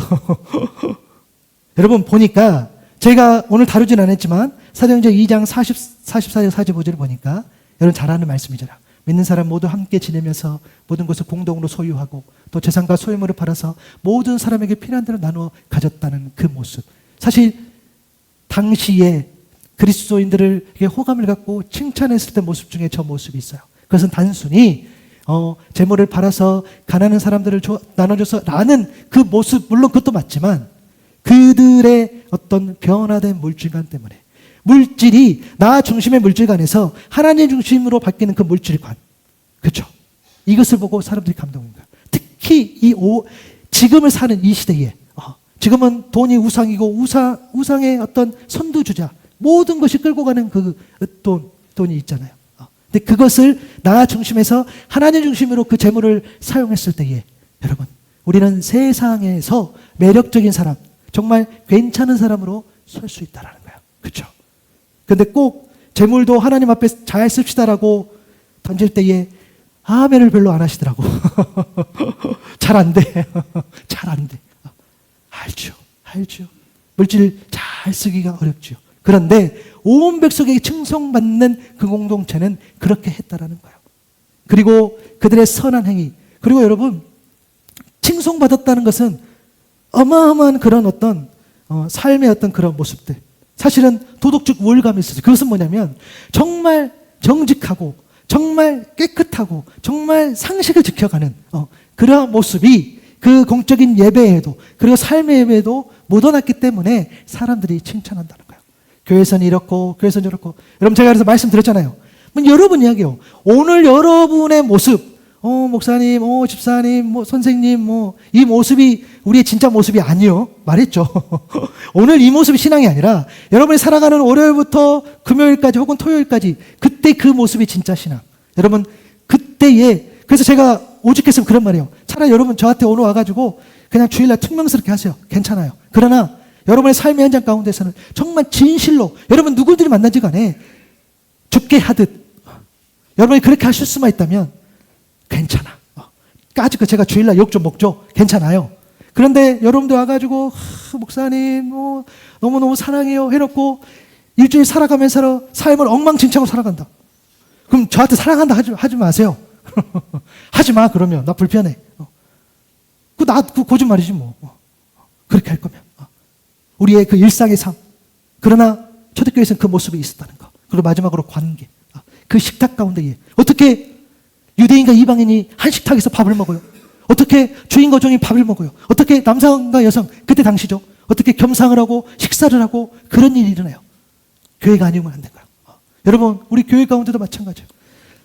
여러분 보니까 제가 오늘 다루진 않았지만 사도행전 2장 44절 45절을 보니까 여러분 잘 아는 말씀이잖아. 믿는 사람 모두 함께 지내면서 모든 것을 공동으로 소유하고 또 재산과 소유물을 팔아서 모든 사람에게 필요한 대로 나누어 가졌다는 그 모습. 사실 당시에 그리스도인들을 호감을 갖고 칭찬했을 때 모습 중에 저 모습이 있어요. 그것은 단순히 재물을 팔아서 가난한 사람들을 나눠줘서 라는 그 모습, 물론 그것도 맞지만 그들의 어떤 변화된 물질관 때문에 물질이 나 중심의 물질관에서 하나님 중심으로 바뀌는 그 물질관, 그렇죠? 이것을 보고 사람들이 감동인 거예요. 특히 지금을 사는 이 시대에 지금은 돈이 우상이고 우상의 어떤 선두주자, 모든 것이 끌고 가는 그 돈이 있잖아요. 근데 그것을 나 중심에서 하나님 중심으로 그 재물을 사용했을 때에 여러분 우리는 세상에서 매력적인 사람, 정말 괜찮은 사람으로 설 수 있다라는 거예요. 그렇죠? 근데 꼭 재물도 하나님 앞에 잘 씁시다라고 던질 때에 아멘을 별로 안 하시더라고. 잘 안 돼. 잘 안 돼. 알죠. 물질 잘 쓰기가 어렵죠. 그런데 온 백성에게 칭송받는 그 공동체는 그렇게 했다라는 거예요. 그리고 그들의 선한 행위, 그리고 여러분 칭송받았다는 것은 어마어마한 그런 어떤 삶의 어떤 그런 모습들, 사실은 도덕적 우월감이 있었어요. 그것은 뭐냐면 정말 정직하고 정말 깨끗하고 정말 상식을 지켜가는 그러한 모습이 그 공적인 예배에도 그리고 삶의 예배에도 묻어났기 때문에 사람들이 칭찬한다는 거예요. 교회에서는 이렇고 교회에서는 저렇고. 여러분 제가 그래서 말씀드렸잖아요. 여러분 이야기요. 오늘 여러분의 모습, 목사님, 집사님, 선생님, 이 모습이 우리의 진짜 모습이 아니요. 말했죠. 오늘 이 모습이 신앙이 아니라 여러분이 살아가는 월요일부터 금요일까지 혹은 토요일까지 그때 그 모습이 진짜 신앙. 여러분 그때에, 그래서 제가 오죽했으면 그런 말이에요. 차라리 여러분 저한테 오늘 와가지고 그냥 주일날 퉁명스럽게 하세요. 괜찮아요. 그러나 여러분의 삶의 현장 가운데서는 정말 진실로 여러분 누구들이 만나지 간에 죽게 하듯 여러분이 그렇게 하실 수만 있다면 괜찮아. 까짓거 제가 주일날 욕 좀 먹죠. 괜찮아요. 그런데 여러분들 와가지고 목사님 너무너무 사랑해요 해놓고 일주일 살아가면서 삶을 엉망진창으로 살아간다. 그럼 저한테 사랑한다 하지 마세요. 하지 마. 그러면 나 불편해. 그 거짓말이지 뭐. 그렇게 할 거면 우리의 그 일상의 삶. 그러나 초대교회에서는 그 모습이 있었다는 거. 그리고 마지막으로 관계. 그 식탁 가운데에 어떻게 유대인과 이방인이 한 식탁에서 밥을 먹어요? 어떻게 주인과 종이 밥을 먹어요? 어떻게 남성과 여성, 그때 당시죠, 어떻게 겸상을 하고 식사를 하고 그런 일이 일어나요? 교회가 아니면 안 된 거예요. 여러분 우리 교회 가운데도 마찬가지예요.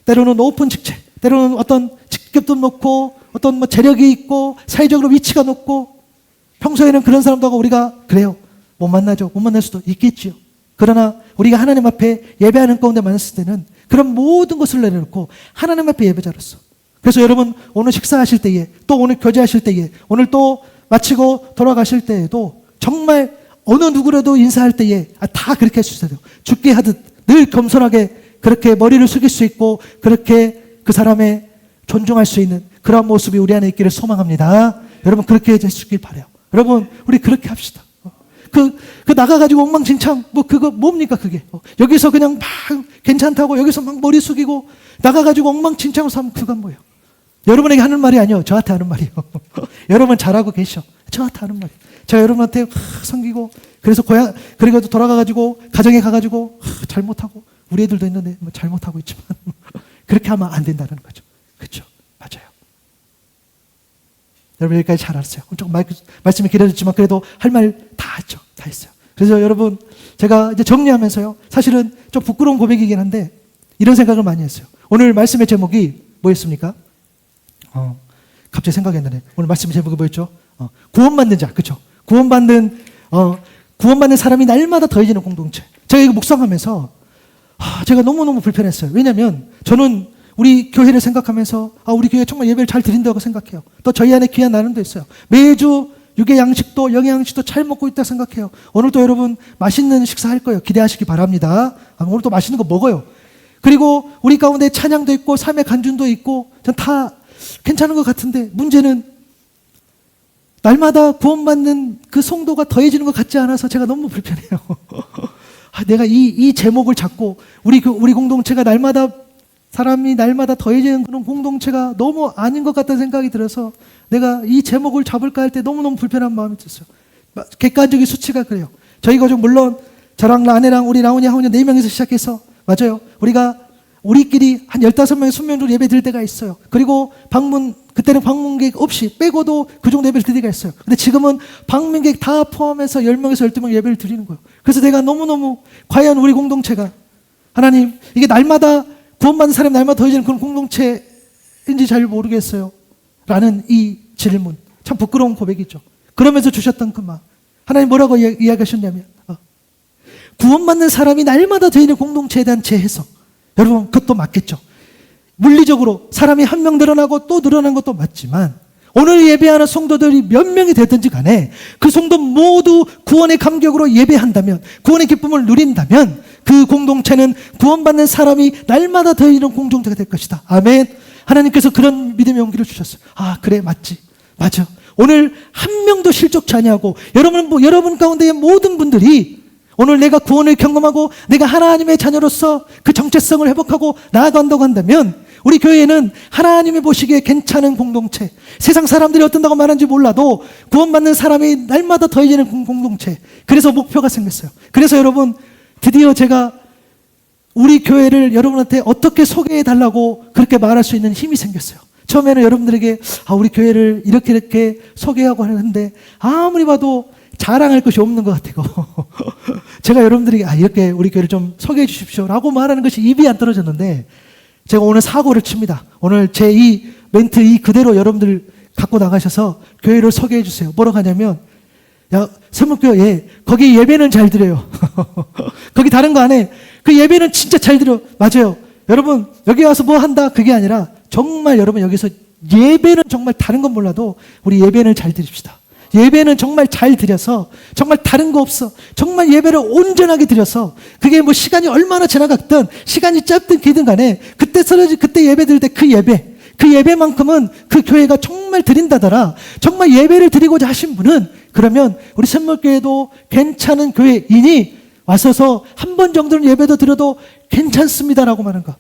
때로는 높은 직책, 때로는 어떤 직급도 높고 어떤 재력이 있고 사회적으로 위치가 높고 평소에는 그런 사람도 하고 우리가 그래요. 못 만나죠. 못 만날 수도 있겠지요. 그러나 우리가 하나님 앞에 예배하는 가운데 만났을 때는 그런 모든 것을 내려놓고 하나님 앞에 예배자로서. 그래서 여러분 오늘 식사하실 때에 또 오늘 교제하실 때에 오늘 또 마치고 돌아가실 때에도 정말 어느 누구라도 인사할 때에 다 그렇게 할 수 있어야 돼요. 죽게 하듯 늘 겸손하게 그렇게 머리를 숙일 수 있고 그렇게 그 사람의 존중할 수 있는 그런 모습이 우리 안에 있기를 소망합니다. 여러분 그렇게 해주시길 바라요. 여러분 우리 그렇게 합시다. 그 나가가지고 엉망진창 그거 뭡니까 그게. 여기서 그냥 막 괜찮다고 여기서 막 머리 숙이고 나가가지고 엉망진창으로 사면 그건 뭐예요? 여러분에게 하는 말이 아니요, 저한테 하는 말이에요. 여러분 잘하고 계셔. 저한테 하는 말이에요. 제가 여러분한테 섬기고 그래서 그리고 돌아가가지고 가정에 가가지고 잘못하고 우리 애들도 있는데 잘못하고 있지만 그렇게 하면 안 된다는 거죠. 그렇죠? 맞아요. 여러분 여기까지 잘 알았어요. 조금 말씀이 길어졌지만 그래도 할 말 다 했죠. 다 했어요. 그래서 여러분 제가 이제 정리하면서요, 사실은 좀 부끄러운 고백이긴 한데 이런 생각을 많이 했어요. 오늘 말씀의 제목이 뭐였습니까? 갑자기 생각이 안 나네. 오늘 말씀의 제목이 뭐였죠? 구원받는 자, 그렇죠? 구원받는 사람이 날마다 더해지는 공동체. 제가 이거 묵상하면서 제가 너무너무 불편했어요. 왜냐하면 저는 우리 교회를 생각하면서 우리 교회 정말 예배를 잘 드린다고 생각해요. 또 저희 안에 귀한 나눔도 있어요. 매주 육의 양식도 영의 양식도 잘 먹고 있다고 생각해요. 오늘도 여러분 맛있는 식사할 거예요. 기대하시기 바랍니다. 오늘 또 맛있는 거 먹어요. 그리고 우리 가운데 찬양도 있고 삶의 간증도 있고 전 다 괜찮은 것 같은데 문제는 날마다 구원받는 그 성도가 더해지는 것 같지 않아서 제가 너무 불편해요. 내가 이 제목을 잡고 우리 공동체가 사람이 날마다 더해지는 그런 공동체가 너무 아닌 것 같다는 생각이 들어서 내가 이 제목을 잡을까 할 때 너무너무 불편한 마음이 들었어요. 객관적인 수치가 그래요. 저희 가족 물론 저랑 아내랑 우리 라온이 하오니 4명에서 시작해서 맞아요. 우리끼리 한 15명, 20명 정도 예배 드릴 때가 있어요. 그리고 그때는 방문객 없이 빼고도 그 정도 예배를 드릴 때가 있어요. 근데 지금은 방문객 다 포함해서 10명에서 12명 예배를 드리는 거예요. 그래서 내가 너무너무 과연 우리 공동체가 하나님 이게 날마다 구원받는 사람이 날마다 더해지는 그런 공동체인지 잘 모르겠어요. 라는 이 질문. 참 부끄러운 고백이죠. 그러면서 주셨던 그 마음. 하나님 뭐라고 이야기하셨냐면 구원받는 사람이 날마다 더해지는 공동체에 대한 재해석. 여러분 그것도 맞겠죠. 물리적으로 사람이 한 명 늘어나고 또 늘어난 것도 맞지만 오늘 예배하는 성도들이 몇 명이 되든지 간에 그 성도 모두 구원의 감격으로 예배한다면 구원의 기쁨을 누린다면 그 공동체는 구원받는 사람이 날마다 더해지는 공동체가 될 것이다. 아멘. 하나님께서 그런 믿음의 용기를 주셨어요. 그래 맞지. 맞아. 오늘 한 명도 실족치 아니하고 여러분 가운데의 모든 분들이 오늘 내가 구원을 경험하고 내가 하나님의 자녀로서 그 정체성을 회복하고 나아간다고 한다면 우리 교회는 하나님이 보시기에 괜찮은 공동체, 세상 사람들이 어떤다고 말하는지 몰라도 구원받는 사람이 날마다 더해지는 공동체. 그래서 목표가 생겼어요. 그래서 여러분 드디어 제가 우리 교회를 여러분한테 어떻게 소개해 달라고 그렇게 말할 수 있는 힘이 생겼어요. 처음에는 여러분들에게 우리 교회를 이렇게 소개하고 하는데 아무리 봐도 자랑할 것이 없는 것 같아요. 제가 여러분들에게 이렇게 우리 교회를 좀 소개해 주십시오 라고 말하는 것이 입이 안 떨어졌는데 제가 오늘 사고를 칩니다. 오늘 제 이 멘트 그대로 여러분들 갖고 나가셔서 교회를 소개해 주세요. 뭐라고 하냐면 세목교회 거기 예배는 잘 드려요. 거기 다른 거 안 해. 그 예배는 진짜 잘 드려. 맞아요. 여러분 여기 와서 뭐 한다 그게 아니라 정말 여러분 여기서 예배는 정말 다른 건 몰라도 우리 예배는 잘 드립시다. 예배는 정말 잘 드려서 정말 다른 거 없어. 정말 예배를 온전하게 드려서 그게 뭐 시간이 얼마나 지나갔든 시간이 짧든 길든 간에 그때 예배 드릴 때 그 예배만큼은 그 교회가 정말 드린다더라. 정말 예배를 드리고자 하신 분은 그러면 우리 샘물교회도 괜찮은 교회이니 와서서 한 번 정도는 예배도 드려도 괜찮습니다라고 말하는 거.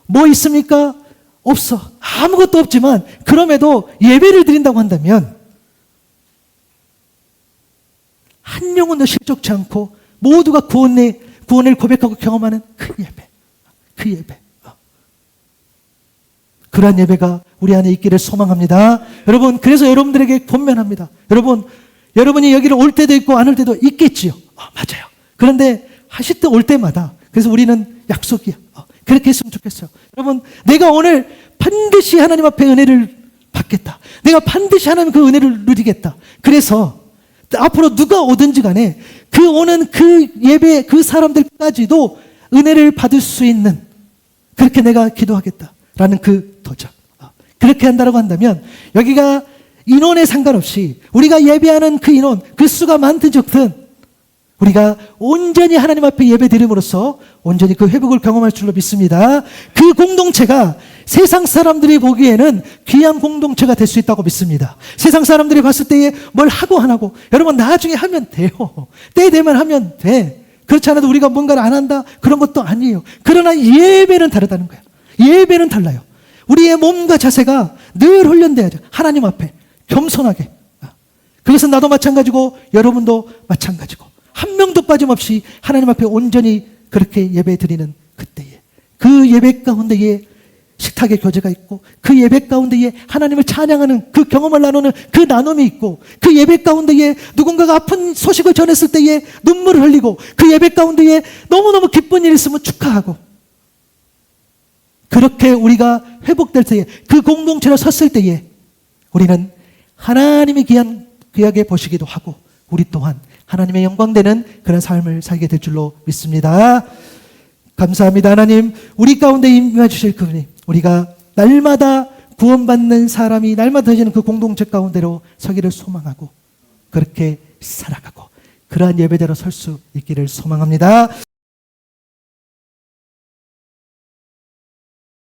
뭐 있습니까? 없어. 아무것도 없지만 그럼에도 예배를 드린다고 한다면 한 영혼도 실족치 않고 모두가 구원을 고백하고 경험하는 그 예배. 그러한 예배가 우리 안에 있기를 소망합니다. 여러분 그래서 여러분들에게 권면합니다. 여러분이 여기를 올 때도 있고 안 올 때도 있겠지요. 맞아요. 그런데 하실 때 올 때마다 그래서 우리는 약속이야. 그렇게 했으면 좋겠어요. 여러분 내가 오늘 반드시 하나님 앞에 은혜를 받겠다. 내가 반드시 하나님 그 은혜를 누리겠다. 그래서 앞으로 누가 오든지 간에 그 오는 그 예배 그 사람들까지도 은혜를 받을 수 있는 그렇게 내가 기도하겠다라는 그 도전. 그렇게 한다고 한다면 여기가 인원에 상관없이 우리가 예배하는 그 인원 그 수가 많든 적든 우리가 온전히 하나님 앞에 예배 드림으로써 온전히 그 회복을 경험할 줄로 믿습니다. 그 공동체가 세상 사람들이 보기에는 귀한 공동체가 될 수 있다고 믿습니다. 세상 사람들이 봤을 때에 뭘 하고 안 하고 여러분 나중에 하면 돼요. 때 되면 하면 돼. 그렇지 않아도 우리가 뭔가를 안 한다 그런 것도 아니에요. 그러나 예배는 다르다는 거예요. 예배는 달라요. 우리의 몸과 자세가 늘 훈련돼야죠. 하나님 앞에 겸손하게. 그것은 나도 마찬가지고 여러분도 마찬가지고 한 명도 빠짐없이 하나님 앞에 온전히 그렇게 예배 드리는 그때에 그 예배 가운데에 식탁의 교제가 있고 그 예배 가운데에 하나님을 찬양하는 그 경험을 나누는 그 나눔이 있고 그 예배 가운데에 누군가가 아픈 소식을 전했을 때에 눈물을 흘리고 그 예배 가운데에 너무너무 기쁜 일이 있으면 축하하고 그렇게 우리가 회복될 때에 그 공동체로 섰을 때에 우리는 하나님이 귀하게 보시기도 하고 우리 또한 하나님의 영광되는 그런 삶을 살게 될 줄로 믿습니다. 감사합니다. 하나님 우리 가운데 임해 주실 그분이 우리가 날마다 구원받는 사람이 날마다 더해지는 그 공동체 가운데로 서기를 소망하고 그렇게 살아가고 그러한 예배대로 설 수 있기를 소망합니다.